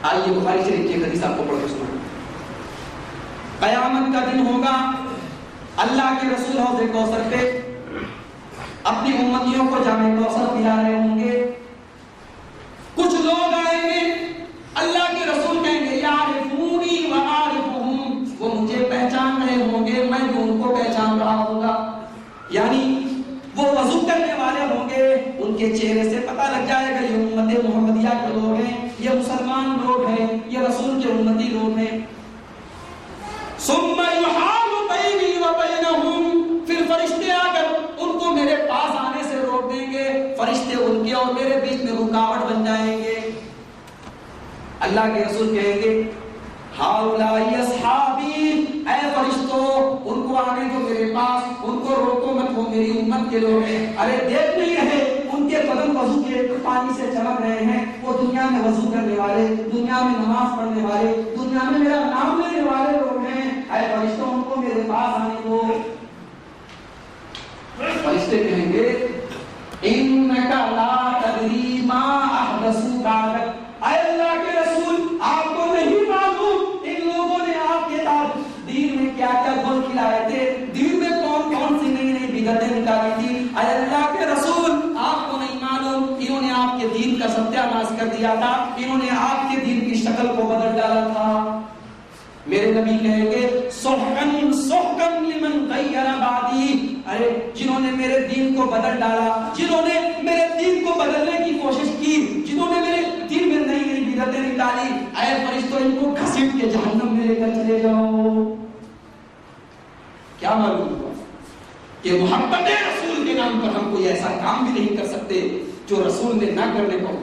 آئیے بخاری شریف کی ایک حدیث آپ کو پڑھ کر سناؤں. قیامت کا دن ہوگا, اللہ کے رسول حوض کوثر پہ اپنی امتیوں کو جام کوثر پلا رہے ہوں گے. کچھ لوگ آئیں گے, اللہ کے رسول کہیں گے یعرفونی وعارفہم, وہ مجھے پہچان رہے ہوں گے, میں بھی ان کو پہچان رہا ہوں گا. یعنی وہ وضو کرنے والے ہوں گے, ان کے چہرے سے پتہ لگ جائے گا یہ امت محمدیہ کے لوگ ہیں, یہ مسلمان لوگ ہیں, یہ رسول کے امتی لوگ ہیں. ثم یحال بینی وبینہم, پھر فرشتے آ کر ان کو میرے پاس آنے سے روک دیں گے. فرشتے ان کے اور میرے بیچ میں رکاوٹ بن جائیں گے. اللہ کے رسول کہیں گے ہؤلاء اصحابی, اے فرشتوں ان کو آنے دو میرے پاس, ان کو روکو مت, وہ میری امت کے لوگ ہیں. ارے دیکھ نہیں رہے ان کے بدن وضو کے پانی سے چمک رہے ہیں, وہ دنیا میں وضو کرنے والے, دنیا میں نماز پڑھنے والے, دنیا میں میرا نام لینے والے لوگ ہیں. اے فرشتوں ان کو میرے پاس آنے دو. فرشتے کہیں گے انک لا تدری ما احدثوا بعدک, اے اللہ کے رسول آپ کو نہیں معلوم ان لوگوں نے آپ کے ساتھ دین میں کیا کیا گھول کھلائے تھے, دین میں کون کون سی نئی نئی بدعتیں نکالی تھی. اے اللہ کے رسول آپ کو نہیں معلوم انہوں نے آپ کے دین کا ستیہ ناش کر دیا تھا, انہوں نے آپ کے دین کی شکل کو بدل ڈالا تھا. میرے نبی کہیں گے سحقن سحقن لمن غیر بعدی, ارے جنہوں نے میرے دین کو بدل ڈالا, جنہوں نے میرے دین کو بدلنے کی کوشش کی, جنہوں نے میرے دین میں نئی نئی بدعتیں نکالی, اے فرشتوں ان کو گھسیٹ کے جہنم میں لے کر چلے جاؤ. کیا معلوم ہوا کہ محبت رسول کے نام پر ہم کوئی ایسا کام بھی نہیں کر سکتے جو رسول نے نہ کرنے کو.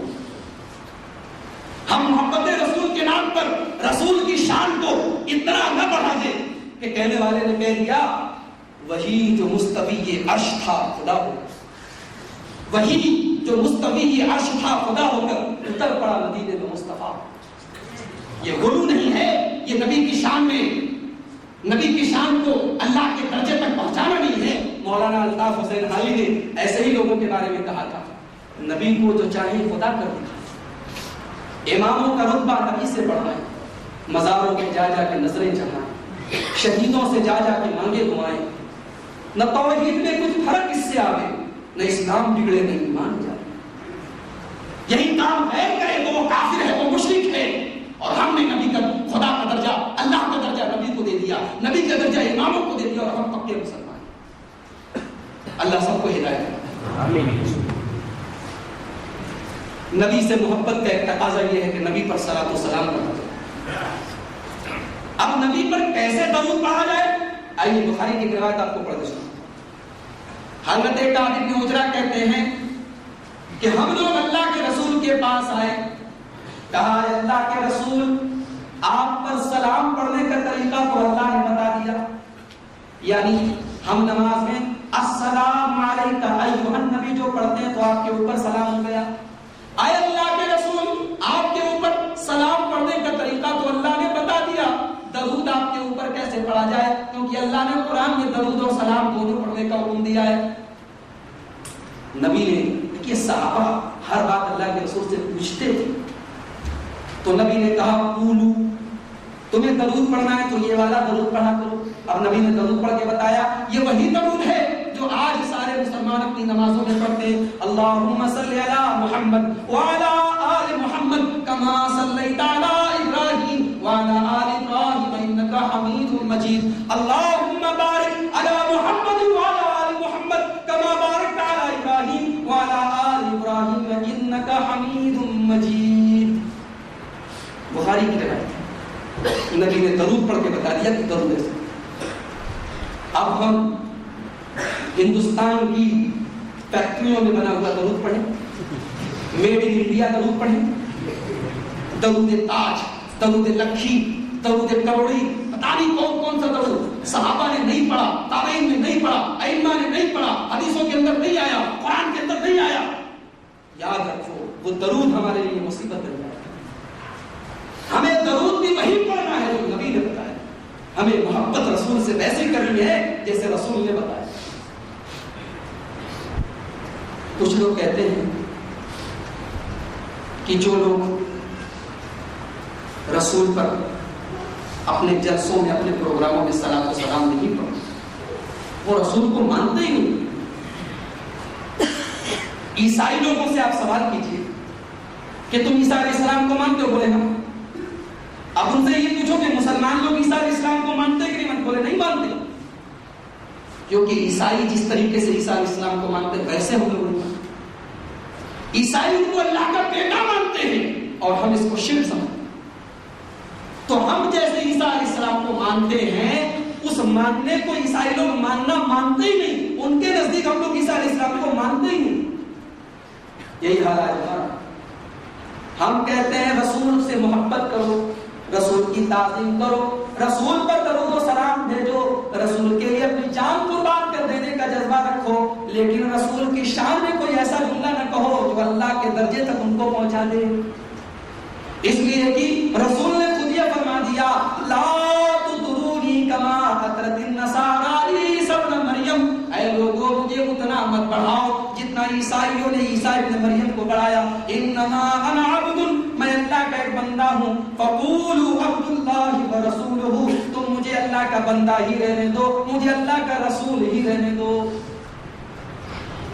ہم محبت رسول کے نام پر رسول کی شان کو اتنا نہ بڑھا دیں کہ کہنے والے نے کہہ دیا وہی جو مستوی عرش تھا خدا ہو, وہی جو مستوی عرش تھا خدا ہو کر اتر پڑا مدینے میں مصطفیٰ. یہ غلو نہیں ہے, یہ نبی کی شان میں, نبی کی شان کو اللہ کے درجے تک پہنچانا نہیں ہے. مولانا الطاف حسین حالی نے ایسے ہی لوگوں کے بارے میں کہا تھا نبی کو جو چاہے خدا کر دکھا. اماموں کا رتبہ نبی سے بڑھا ہے, مزاروں میں جا جا کے نظریں چڑھائیں, شہیدوں سے جا جا کے مانگے دعائیں. نہ توحید میں کچھ فرق اس سے آگے, نہ اسلام بگڑے نہ ایمان جائے. یہی کام غیر کرے تو وہ کافر ہے, وہ نبی سے محبت کا ایک تقاضا یہ ہے کہ نبی پر صلاۃ و سلام پڑھا جائے. اب نبی پر کیسے درود پڑھا جائے؟ آئیے بخاری کی روایت آپ کو پڑھ کے سناؤں. حضرت کعب بن عجرہ کہتے ہیں کہ ہم لوگ اللہ کے رسول کے پاس آئے, کہا اللہ کے رسول آپ پر سلام پڑھنے کا طریقہ تو اللہ نے بتا دیا, یعنی ہم نماز میں السلام علیکہ ایھا النبی جو پڑھتے ہیں تو آپ کے اوپر سلام ہو گیا. اے اللہ کے رسول آپ کے اوپر سلام پڑھنے کا طریقہ تو اللہ نے بتا دیا, درود آپ کے اوپر کیسے پڑھا جائے؟ کیونکہ اللہ نے قرآن میں درود اور سلام دونوں پڑھنے کا حکم دیا ہے. نبی نے کہ صحابہ ہر بات اللہ کے رسول سے پوچھتے تھے, تو نبی نے کہا قولو, تمہیں درود پڑھنا ہے تو یہ والا درود پڑھا کرو. اب نبی نے درود پڑھ کے بتایا یہ وہی درود ہے جو آج سارے مسلمان اپنی نمازوں میں پڑھتے ہیں. اللہم صلی علی محمد وعلی آل محمد کما صلیت علی ابراہیم وعلی آل ابراہیم انک حمید مجید. اللہم بارک علی محمد وعلی آل محمد کما بارکت علی ابراہیم وعلی آل ابراہیم انک حمید مجید. بخاری کی روایت. نبی نے درود پڑھ کے بتا دیا کہ درود ایسے. اب ہم ہندوستان کی فیکٹریوں میں بنا ہوا درود پڑھیں, میڈ ان انڈیا درود پڑھیں, درود تاج, درود لکھی, درود کروڑی, پتہ نہیں کون کون سا درود صحابہ نے نہیں پڑھا, تابعین نے نہیں پڑھا, ائمہ نے نہیں پڑھا, حدیثوں کے اندر نہیں آیا, قرآن کے اندر نہیں آیا. یاد رکھو وہ درود ہمارے لیے مصیبت بن جائے. ہمیں درود بھی وہی پڑھنا ہے جو نبی نے بتایا. ہمیں محبت رسول سے ویسے کرنی ہے جیسے رسول نے بتایا. کچھ لوگ کہتے ہیں کہ جو لوگ رسول پر اپنے جلسوں میں اپنے پروگراموں میں صلاۃ و سلام نہیں پڑھتے وہ رسول کو مانتے ہی نہیں. عیسائی لوگوں سے آپ سوال کیجیے کہ تم عیسیٰ علیہ السلام کو مانتے ہو؟ بولے ہم. اب ان سے یہ پوچھو کہ مسلمان لوگ عیسیٰ علیہ السلام کو مانتے کہ نہیں مانتے؟ بولے نہیں مانتے. کیونکہ عیسائی جس طریقے سے عیسیٰ علیہ السلام کو مانتے ویسے ہم لوگ نہیں مانتے. عیسائی ان کو اللہ کا بیٹا مانتے ہیں اور ہم اس کو شرک سمجھتے ہیں. تو ہم جیسے عیسیٰ علیہ السلام کو مانتے ہیں اس ماننے کو عیسائی لوگ ماننا مانتے ہی نہیں. ان کے نزدیک ہم لوگ عیسیٰ علیہ السلام کو مانتے ہی نہیں. یہی حال ہے ہمارا. ہم کہتے ہیں رسول سے محبت کرو, رسول کی تعظیم کرو, رسول پر درود و سلام بھیجو, رسول کے لیے اپنی جان قربان کر دینے کا جذبہ رکھو, لیکن رسول کی شان میں کوئی ایسا جملہ نہ کہو جو اللہ کے درجے تک ان کو پہنچا دے. اس لیے کہ رسول نے خود یہ فرما دیا لا تطرونی کما اطرت النصارى عیسی ابن مریم, اے لوگوں مجھے اتنا مت بڑھاؤ جتنا عیسائیوں نے عیسیٰ ابن مریم کو بڑھایا. انما انا عبد, میں اللہ کا ایک بندہ ہوں. فقولوا عبد اللہ ورسولہ, تم مجھے اللہ کا بندہ ہی رہنے دو, مجھے اللہ کا رسول ہی رہنے دو.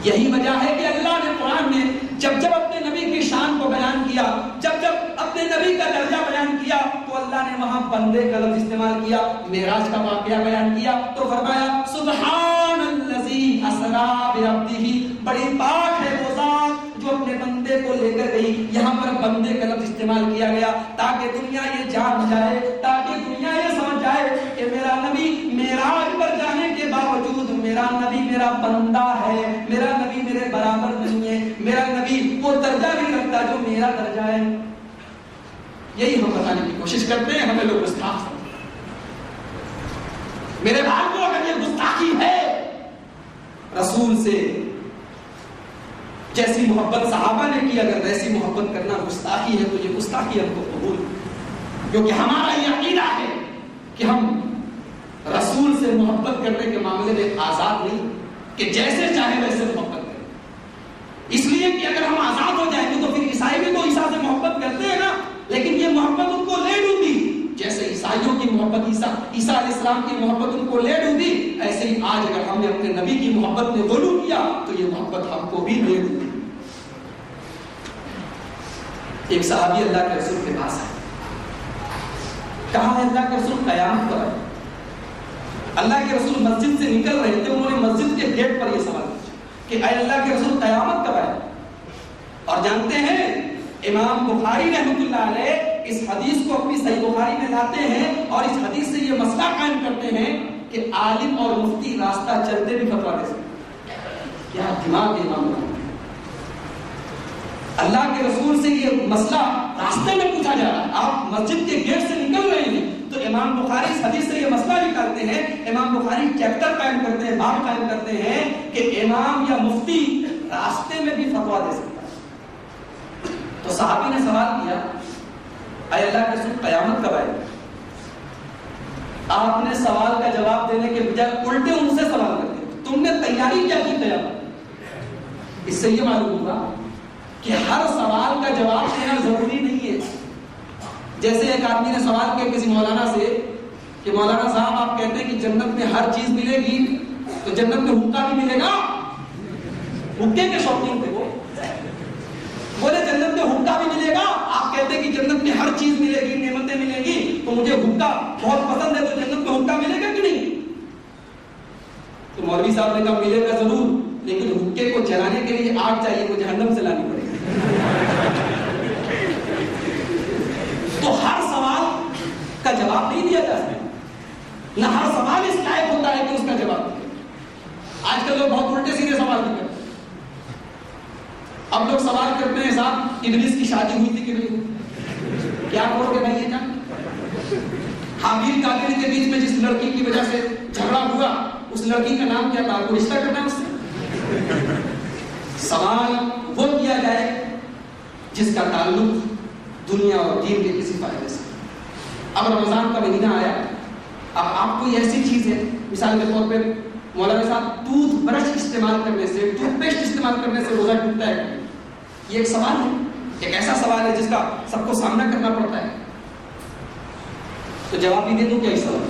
یہی وجہ ہے کہ اللہ نے قرآن میں جب جب اپنے نبی کی شان کو بیان کیا, جب جب اپنے نبی کا درجہ بیان کیا تو اللہ نے وہاں بندے کا لفظ استعمال کیا. معراج کا واقعہ بیان کیا تو فرمایا سبحان الذی اسری بعبدہ, بڑی پاک ہے وہ ذات جو اپنے بندے کو لے کر گئی. یہاں پر بندے کا لفظ استعمال کیا گیا تاکہ دنیا یہ جان جائے, تاکہ دنیا یہ سمجھ جائے کہ میرا نبی معراج پر جانے کے باوجود میرا نبی میرا بندہ ہے, میرا نبی میرے برابر نہیں ہے, میرا نبی وہ درجہ نہیں رکھتا جو میرا درجہ ہے. یہی ہم بتانے کی کوشش کرتے ہیں. ہمیں لوگ گستاخ سمجھتے ہیں. میرے بھائیوں اگر یہ گستاخی ہے رسول سے جیسی محبت صحابہ نے کی, اگر ویسی محبت کرنا گستاخی ہے تو یہ گستاخی ہم کو قبول, کیونکہ ہمارا یہ عقیدہ ہے کہ ہم رسول سے محبت کرنے کے معاملے میں آزاد نہیں کہ جیسے چاہے ویسے محبت کریں. اس لیے کہ اگر ہم آزاد ہو جائیں گے تو پھر عیسائی بھی تو عیسیٰ سے محبت کرتے ہیں نا, لیکن یہ محبت ان کو لے ڈوبی. جیسے عیسائیوں کی محبت عیسیٰ علیہ السلام کی محبت ان کو لے ڈوبی, ایسے ہی آج اگر ہم نے اپنے نبی کی محبت میں غلو کیا تو یہ محبت ہم کو بھی لے ڈوبی. ایک صحابی اللہ کے رسول کے پاس آئے, کہا ہے اللہ کے رسول قیامت پر آئے. اللہ کے رسول مسجد سے نکل رہے تھے, انہوں نے مسجد کے گیٹ پر یہ سوال پوچھا کہ اے اللہ کے رسول قیامت کب آئے؟ اور جانتے ہیں امام بخاری رحمۃ اللہ علیہ اس حدیث کو اپنی صحیح بخاری میں لاتے ہیں اور اس حدیث سے یہ مسئلہ قائم کرتے ہیں کہ عالم اور مفتی راستہ چلتے بھی فتویٰ دے سکتے ہیں۔ کیا دماغ ہے امام بخاری! اللہ کے رسول سے یہ مسئلہ راستے میں پوچھا جا رہا ہے، آپ مسجد کے گیٹ سے نکل رہے ہیں تو امام بخاری اس حدیث سے یہ مسئلہ نکالتے ہیں، امام بخاری چیپٹر قائم کرتے ہیں، باب قائم کرتے ہیں کہ امام یا مفتی راستے میں بھی فتویٰ دے سکتا ہے۔ تو صحابی نے سوال کیا اے اللہ کے رسول قیامت کب آئے؟ آپ نے سوال کا جواب دینے کے بجائے الٹے ان سے سوال کرتے تم نے تیاری کیا کی قیامت؟ اس سے یہ معلوم ہوگا کہ ہر سوال کا جواب دینا ضروری نہیں ہے۔ جیسے ایک آدمی نے سوال کیا کسی مولانا سے کہ مولانا صاحب آپ کہتے ہیں کہ جنت میں ہر چیز ملے گی تو جنت میں حقہ بھی ملے گا؟ حقے کے شوقین تھے وہ، بولے جنت میں حقہ بھی ملے گا، آپ کہتے ہیں کہ جنت میں ہر چیز ملے گی، نعمتیں ملے گی، تو مجھے حقہ بہت پسند ہے، تو جنت میں حقہ ملے گا کہ نہیں؟ تو مولوی صاحب نے کہا ملے گا ضرور، لیکن حقے کو جلانے کے لیے آگ چاہیے، وہ جہنم سے لانی پڑے گی۔ تو ہر سوال کا جواب نہیں دیا جا سکتا، نہ ہر سوال اس لائق ہوتا ہے کہ اس کا جواب دے۔ آج کل لوگ بہت الٹے سیدھے سوال کرتے ہیں۔ اب لوگ سوال کرتے ہیں صاحب ابلیس کی شادی ہوئی تھی کہ نہیں ہوئی؟ کیا کرو گے بھائی یہ جان؟ حابیل قابیل کے بیچ میں جس لڑکی کی وجہ سے جھگڑا ہوا اس لڑکی کا نام کیا تھا؟ آپ کو رشتہ کرنا ہے اس سے؟ سوال وہ کیا جائے جس کا تعلق دنیا اور دین کے کسی فائدے سے۔ اب رمضان کا مہینہ آیا، اب آپ کوئی ایسی چیز ہے، مثال کے طور پہ مولانا صاحب ٹوتھ برش استعمال کرنے سے، ٹوتھ پیسٹ استعمال کرنے سے روزہ ٹوٹتا ہے، یہ ایک سوال ہے، ایک ایسا سوال ہے جس کا سب کو سامنا کرنا پڑتا ہے۔ تو جواب بھی دے دوں کیا اس سوال؟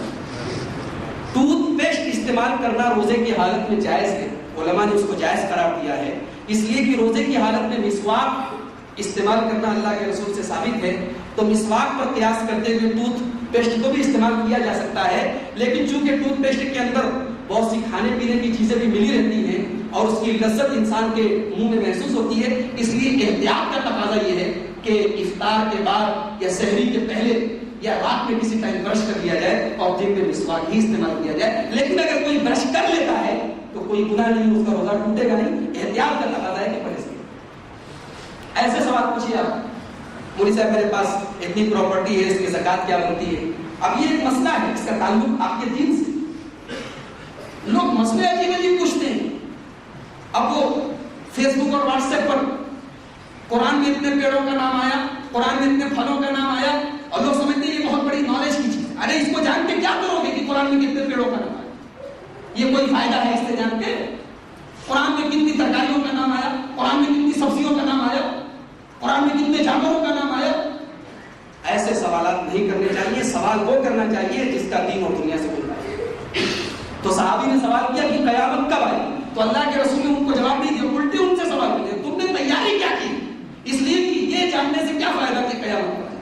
ٹوتھ پیسٹ استعمال کرنا روزے کی حالت میں جائز ہے، علماء نے اس کو جائز قرار دیا ہے، اس لیے کہ روزے کی حالت میں مسواک استعمال کرنا اللہ کے رسول سے ثابت ہے، تو مسواک پر قیاس کرتے ہوئے ٹوتھ پیسٹ کو بھی استعمال کیا جا سکتا ہے، لیکن چونکہ ٹوتھ پیسٹ کے اندر بہت سی کھانے پینے کی چیزیں بھی ملی رہتی ہیں اور اس کی لذت انسان کے منہ میں محسوس ہوتی ہے، اس لیے احتیاط کا تقاضا یہ ہے کہ افطار کے بعد یا سحری کے پہلے یا رات میں کسی ٹائم برش کر لیا جائے اور دن میں مسواک ہی استعمال کیا جائے۔ لیکن اگر کوئی برش کر لیتا ہے تو کوئی گناہ نہیں، اس کا روزہ ٹوٹے گا نہیں، احتیاط کا تقاضا ہے کہ پرہیز کریں۔ ایسے سوال پوچھیے آپ، مولوی صاحب میرے پاس اتنی پراپرٹی ہے، اس کی زکات کیا بنتی ہے؟ اب یہ ایک مسئلہ ہے، اس کا تعلق آپ کے دین سے۔ لوگ مسئلے عجیب عجیب پوچھتے ہیں۔ اب وہ فیس بک اور واٹس ایپ پر قرآن میں اتنے پیڑوں کا نام آیا، قرآن میں اتنے پھلوں کا نام آیا، اور لوگ سمجھتے ہیں یہ بہت بڑی نالج کی چیز ہے۔ ارے اس کو جان کے کیا کرو گے کہ قرآن میں کتنے پیڑوں کا نام آیا؟ یہ کوئی فائدہ ہے اس سے جان کے؟ قرآن میں کتنی ترکاریوں کا نام آیا، قرآن میں کتنی سبزیوں کا نام آیا، قرآن میں کتنے جانوروں کا نام آیا؟ ایسے سوالات نہیں کرنے چاہیے، سوال وہ کرنا چاہیے جس کا دین اور دنیا سے کوئی فائدہ ہے۔ تو صحابی نے سوال کیا کہ قیامت کب آئے؟ تو اللہ کے رسول نے ان کو جواب نہیں دیا، الٹے ان سے سوال کیا تم نے تیاری کیا کی؟ اس لیے کہ یہ جاننے سے کیا فائدہ کہ قیامت کب آئے؟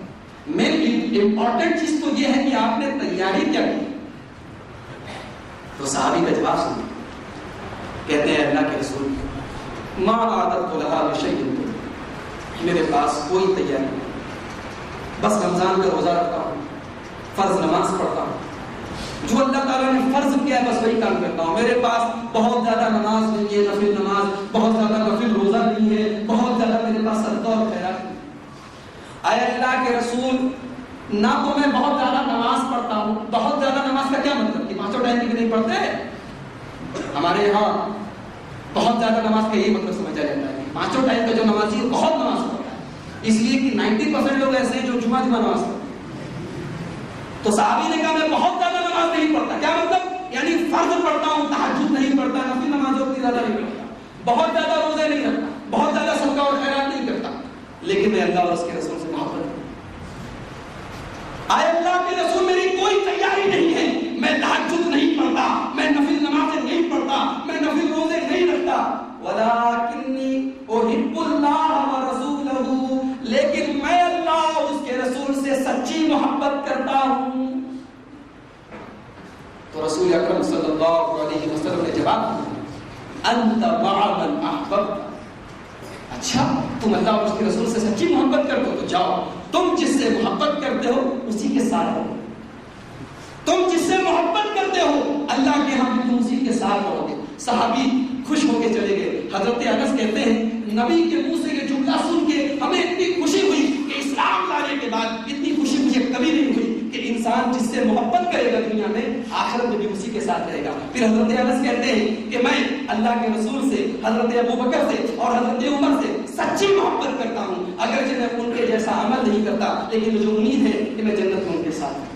مین امپورٹنٹ چیز تو یہ ہے کہ آپ نے تیاری کیا کی۔ تو صحابی کا جواب سنیں، کہتے ہیں اللہ کے رسول ما عادت لہا بشیء، میرے پاس کوئی تیاری نہیں، بس رمضان کا روزہ رکھتا ہوں، فرض نماز پڑھتا ہوں، جو اللہ تعالیٰ نے فرض کیا ہے بس وہی کام کرتا ہوں۔ میرے پاس بہت زیادہ نماز نہیں ہے، نفل نماز، بہت زیادہ نفل روزہ نہیں ہے، بہت زیادہ میرے پاس صدقہ اور خیرات نہیں۔ اے اللہ کے رسول، نہ تو میں بہت زیادہ نماز پڑھتا ہوں، بہت زیادہ نماز کا کیا مطلب کہ پانچوں ٹائم کی بھی نہیں پڑھتے؟ ہمارے یہاں بہت زیادہ نماز کا یہی مطلب سمجھا جاتا ہے، پانچوں ٹائم کا جو نمازی ہے بہت نماز پڑھتا ہے، اس لیے کہ 90% لوگ ایسے ہیں جو جمعہ نماز پڑھتے ہیں۔ تو صحابی نے کہا میں بہت زیادہ نماز نہیں پڑھتا، کیا مطلب؟ یعنی فرض پڑھتا ہوں، تہجد نہیں پڑھتا، نفل نمازوں کی زیادہ نہیں پڑھتا، بہت زیادہ روزے نہیں رکھتا، بہت زیادہ صدقہ اور خیرات نہیں کرتا، لیکن میں اللہ اور اس کے رسول سے محبت کرتا ہوں۔ اے اللہ کے رسول، میری کوئی تیاری نہیں ہے، میں تہجد نہیں پڑھتا، میں نفل نمازیں نہیں پڑھتا، میں نفل روزے نہیں رکھتا، ولکنی احب اللہ ورسولہ، لیکن میں اللہ اور اس کے رسول سے سچی محبت کرتا ہوں۔ تو رسول اکرم صلی اللہ علیہ وسلم نے جواب دیا، انت مع من احببت. اچھا تم اللہ اور اس کے رسول سے سچی محبت کرتے ہو تو جاؤ تم جس سے محبت کرتے ہو اسی کے ساتھ رہو. تم جس سے محبت کرتے ہو اللہ کے ہاں تم اسی کے ساتھ رہو گے. صحابی خوش ہو کے چلے گئے. حضرت انس کہتے ہیں نبی کے منہ سے یہ جملہ سن کے ہمیں اتنی خوشی ہوئی کہ اسلام لانے کے بعد اتنی خوشی مجھے کبھی نہیں ہوئی کہ انسان جس سے محبت کرے گا دنیا میں آخرت میں بھی اسی کے ساتھ رہے گا. پھر حضرت انس کہتے ہیں کہ میں اللہ کے رسول سے, حضرت ابوبکر سے اور حضرت عمر سے سچی محبت کرتا ہوں, اگرچہ میں ان کے جیسا عمل نہیں کرتا لیکن مجھے امید ہے کہ میں جنت میں ان کے ساتھ ہوں.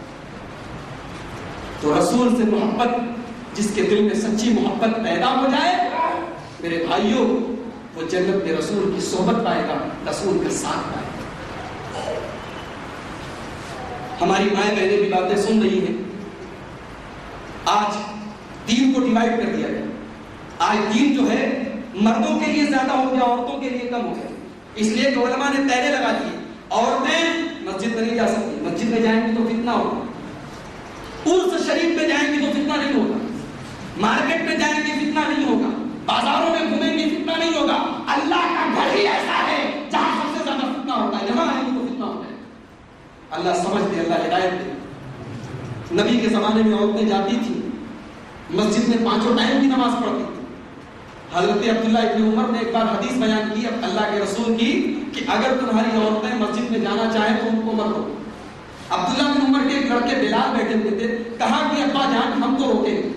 تو رسول سے محبت, جس کے دل میں سچی محبت پیدا ہو جائے میرے بھائیوں, وہ جنت میں رسول کی صحبت پائے گا, رسول کا ساتھ پائے گا. ہماری مائیں بہنیں بھی باتیں سن رہی ہیں. آج دین کو ڈیوائڈ کر دیا گیا. آج دین جو ہے مردوں کے لیے زیادہ ہو گیا, عورتوں کے لیے کم ہو گیا. اس لیے کہ علماء نے پہلے لگا دیے عورتیں مسجد میں نہیں جا سکتی, مسجد میں جائیں گی تو فتنہ ہوگا, عرس شریف میں جائیں گی تو فتنہ نہیں ہوگا, مارکیٹ میں جائیں گے فتنہ نہیں ہوگا, بازاروں میں گھومیں گے فتنہ نہیں ہوگا. اللہ کا گھر ہی ایسا ہے جہاں سب سے زیادہ فتنہ ہوتا ہے, جہاں آئیں گے تو فتنہ ہوتا ہے. اللہ سمجھ دے, اللہ ہدایت دے. نبی کے زمانے میں عورتیں جاتی تھیں مسجد میں 5 ٹائم کی نماز پڑھتی تھی. حضرت عبداللہ ابن عمر نے ایک بار حدیث بیان کی اللہ کے رسول کی کہ اگر تمہاری عورتیں مسجد میں جانا چاہیں تو ان کو مت روکو. عبداللہ بن عمر کے ایک لڑکے بلال بیٹھے ہوئے تھے, کہا کہ ابا جان ہم تو روکیں گے,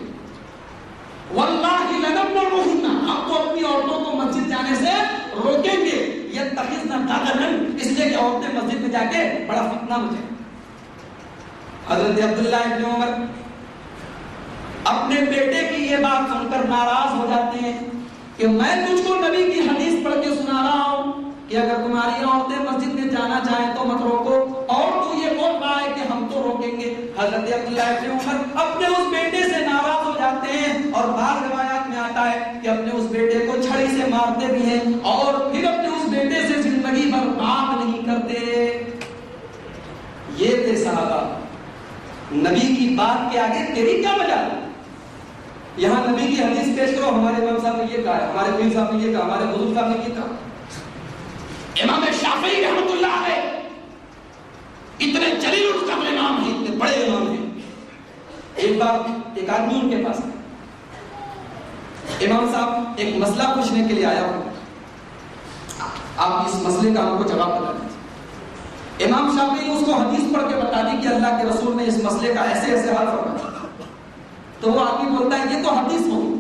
واللہ لنمنعہن, ہم تو اپنی عورتوں کو مسجد جانے سے روکیں گے, یتخذن قدرن, اس لیے کہ عورتیں مسجد میں جا کے بڑا فتنہ مچے. حضرت عبداللہ ابن عمر اپنے بیٹے کی یہ بات سن کر ناراض ہو جاتے ہیں کہ میں تجھ کو نبی کی حدیث پڑھ کے سنا رہا ہوں کہ اگر تمہاری عورتیں مسجد میں جانا چاہیں تو مت روکو, اور تو یہ بول رہا ہے کہ ہم تو روکیں گے. حضرت عبداللہ ابن عمر اپنے اس بیٹے سے ناراض ہو جاتے ہیں, اور بعض روایات میں آتا ہے کہ اپنے اس بیٹے کو چھڑی سے مارتے بھی ہیں, اور پھر اپنے اس بیٹے سے زندگی بھر بات نہیں کرتے. یہ تھے صحابہ. نبی کی بات کے آگے تیری کیا وجہ ہے؟ یہاں نبی کی حدیث پیش کرو, ہمارے امام صاحب نے یہ کہا ہے, ہمارے پیر صاحب نے یہ کہا, ہمارے بزرگ صاحب نے یہ کہا. امام شافعی رحمۃ اللہ علیہ اتنے جلیل القدر امام ہیں, اتنے بڑے امام ہیں. ایک بار ایک آدمی ان کے پاس, امام صاحب ایک مسئلہ پوچھنے کے لیے آیا ہو, آپ اس مسئلے کا ہم کو جواب بتا دیجیے. امام شافعی نے اس کو حدیث پڑھ کے بتا دی کہ اللہ کے رسول نے اس مسئلے کا ایسے ایسے حل فرمایا. تو وہ آدمی بولتا ہے یہ تو حدیث ہوگی,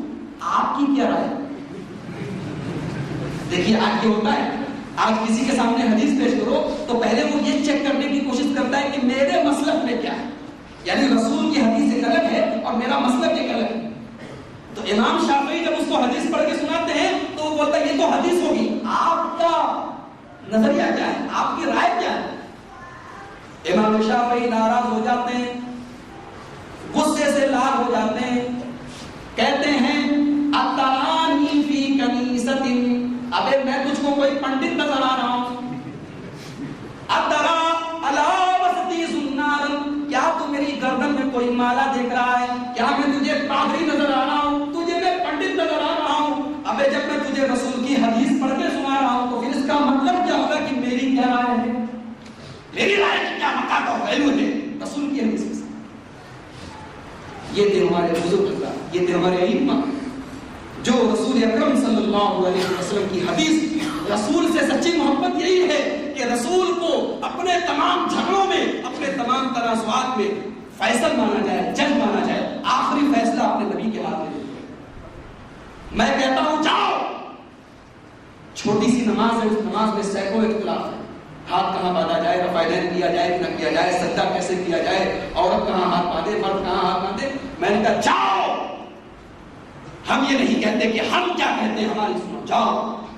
آپ کی کیا رائے؟ دیکھیے آج یہ ہوتا ہے, آج کسی کے سامنے حدیث پیش کرو تو پہلے وہ یہ چیک کرنے کی کوشش کرتا ہے کہ میرے مسلک میں کیا ہے, یعنی رسول کی حدیث ایک الگ ہے اور میرا مسلک ایک الگ ہے. تو امام شافعی جب اس کو حدیث پڑھ کے سناتے ہیں تو وہ بولتا ہے یہ تو حدیث ہوگی, آپ کا نظریہ کیا ہے, آپ کی رائے کیا ہے؟ امام شافعی ناراض ہو جاتے ہیں, غصے سے لال ہو جاتے ہیں, کہتے ہیں اترانی فی کنیست, ابے میں تجھ کو کوئی پنڈت نظر آ رہا ہوں, اترا علی وسطی سنار, کیا تو میری گردن میں کوئی مالا دیکھ رہا ہے, کیا میں تجھے پادری نظر آ رہا ہوں, تجھے میں پنڈت نظر آ رہا ہوں؟ ابے جب میں تجھے رسول کی حدیث پڑھ کے سنا رہا ہوں تو پھر اس کا مطلب کیا ہوگا کہ میری کیا رائے ہے, میری رائے کی کیا مقام اور ویلیو ہے رسول کی حدیث کے ساتھ. یہ تھے ہمارے بزرگ, یہ تھے ہمارے ائمہ جو رسول اکرم صلی اللہ علیہ وسلم کی حدیث, رسول سے سچی محبت یہی ہے کہ رسول کو اپنے تمام جھگڑوں میں, اپنے تمام تنازعات میں فیصل مانا جائے, جج مانا جائے, آخری فیصلہ اپنے نبی کے ہاتھ میں. میں کہتا ہوں جاؤ, چھوٹی سی نماز ہے, اس نماز میں سینکڑوں اختلاف ہے, ہاتھ کہاں باندھا جائے, رفائدین کیا جائے نہ کیا جائے, سجدہ کیسے کیا جائے, عورت کہاں ہاتھ باندھے, مرد کہاں ہاتھ باندھے. میں نے کہا جاؤ, ہم یہ نہیں کہتے کہ ہم کیا کہتے ہیں, ہماری سنو, جاؤ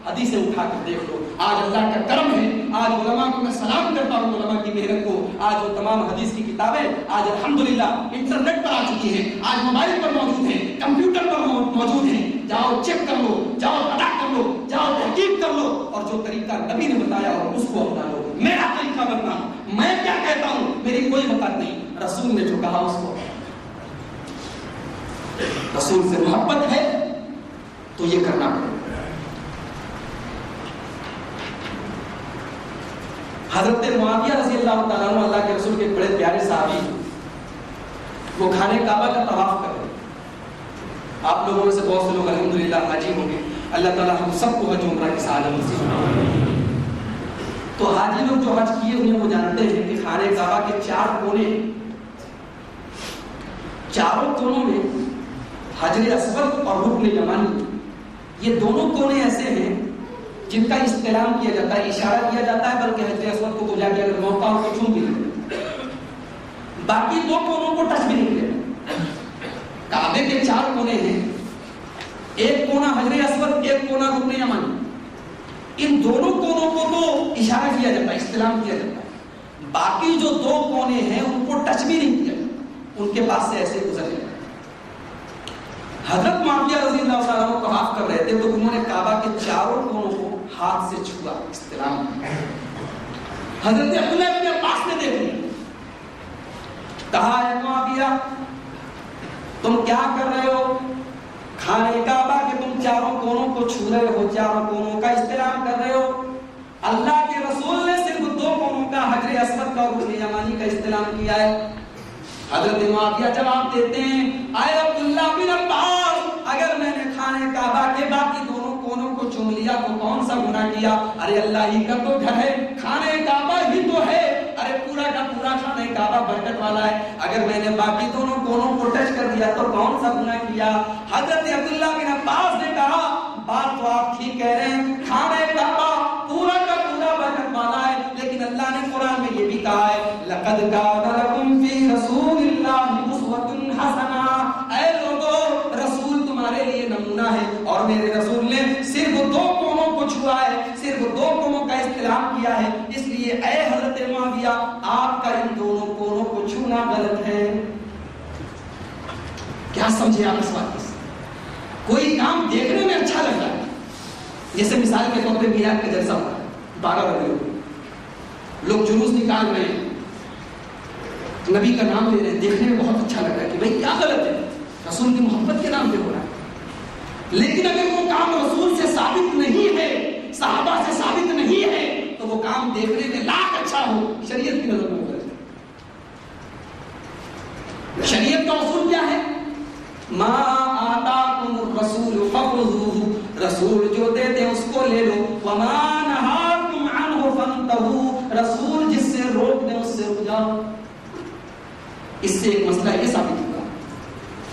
حدیثیں اٹھا کر دیکھ لو. آج اللہ کا کرم ہے, آج علماء کو میں سلام کرتا ہوں, علماء کی محنت کو. آج وہ تمام حدیث کی کتابیں آج الحمدللہ انٹرنیٹ پر آ چکی ہیں, آج موبائل پر موجود ہیں, کمپیوٹر پر موجود ہیں. جاؤ چیک کر لو, جاؤ پتا کر لو, جاؤ تحقیق کر لو, اور جو طریقہ نبی نے بتایا ہو اس کو اپنا لو. میرا طریقہ بتنا, میں کیا کہتا ہوں میری کوئی وقت نہیں, رسول نے جو کہا اس کو. رسول سے محبت ہے, تو یہ کرنا پڑے. حضرت معاویہ رضی اللہ تعالیٰ عنہ اللہ کے رسول کے بڑے پیارے صحابی، وہ خانہ کعبہ کا طواف کر رہے. آپ لوگوں میں سے بہت سے لوگ الحمدللہ حاجی ہوں گے. اللہ تعالیٰ ہم سب کو حج عمرہ کی سعادت نصیب فرمائے. تو حاجی لوگ جو حج کیے ہوئے وہ جانتے ہیں کہ خانہ کعبہ کے 4 کونے، چاروں کونوں میں حجر اسود اور رکن یمانی، یہ دونوں کونے ایسے ہیں جن کا استلام کیا جاتا ہے، اشارہ کیا جاتا ہے، بلکہ حجر اسود کو جا کے اگر موقع ہو تو چھو بھی لے. باقی 2 کونوں کو ٹچ بھی نہیں کرنا. کعبے کے 4 کونے ہیں، ایک کونا حجر اسود، ایک کونا رکن یمانی. ان دونوں کونوں کو تو اشارہ کیا جاتا ہے، استلام کیا جاتا ہے. باقی جو 2 کونے ہیں ان کو ٹچ بھی نہیں کیا جاتا، ان کے پاس سے ایسے گزر جاتا. حضرت معاویہ رضی اللہ تعالیٰ عنہ طواف کر رہے تھے تو انہوں نے کعبہ کے 4 کونوں کو ہاتھ سے چھوا، استلام کیا. حضرت عبداللہ بن عباس نے دیکھ لیا، کہا اے معاویہ تم کیا کر رہے ہو؟ خانہ کعبہ کے تم 4 کونوں کو چھو رہے ہو، 4 کونوں کا استلام کر رہے ہو. اللہ کے رسول نے صرف 2 کونوں کا حجر اسود کا اور رکن یمانی کا استلام کیا ہے. حضرت معاویہ جواب دیتے ہیں اے عبداللہ بن عباس، اگر میں نے خانہ کعبہ کے باقی 2 کونوں کو چوم لیا تو کون سا گناہ کیا؟ ارے اللہ ہی کا تو گھر ہے، خانہ کعبہ ہی تو ہے، ارے پورا کا پورا خانہ کعبہ برکت والا ہے. اگر میں نے باقی 2 کونوں کو ٹچ کر دیا تو کون سا گناہ کیا؟ حضرت عبداللہ بن عباس نے کہا بات تو آپ ٹھیک کہہ رہے ہیں، خانہ کعبہ پورا کا پورا برکت والا ہے، لیکن اللہ نے قرآن میں یہ بھی کہا ہے لقد کان لکم فی رسول اللہ اسوۃ حسنہ. اے لوگو، رسول تمہارے لیے نمونہ ہے، اور میرے رسول نے صرف 2 کونوں کو چھوا ہے، صرف 2 کونوں کا استلام کیا ہے. اس لیے اے حضرت معاویہ، آپ کا ان 2 کونوں کو چھونا غلط ہے. کیا سمجھے آپ اس بات سے؟ کوئی کام دیکھنے میں اچھا لگ رہا ہے، جیسے مثال کے طور پہ میلاد کا جلسہ ہوا ہے 12 بجے، لوگ جلوس نکال رہے ہیں، نبی کا نام لے رہے ہیں، دیکھنے میں بہت اچھا لگ رہا ہے کہ بھئی کیا غلط ہے، رسول کی محبت کے نام پہ ہو رہا ہے. لیکن اگر وہ کام رسول سے ثابت نہیں ہے، صحابہ سے ثابت نہیں ہے، تو وہ کام دیکھنے میں لاکھ اچھا ہو، شریعت کی نظر میں غلط ہے. شریعت کا اصول کیا ہے؟ ما آتاکم الرسول فخذوہ، رسول جو دے دے اس کو لے لو، وما نہاکم عنہ فانتہوا، رسول جس سے روک دے اس سے رک جاؤ. اس سے ایک مسئلہ یہ ثابت ہوگا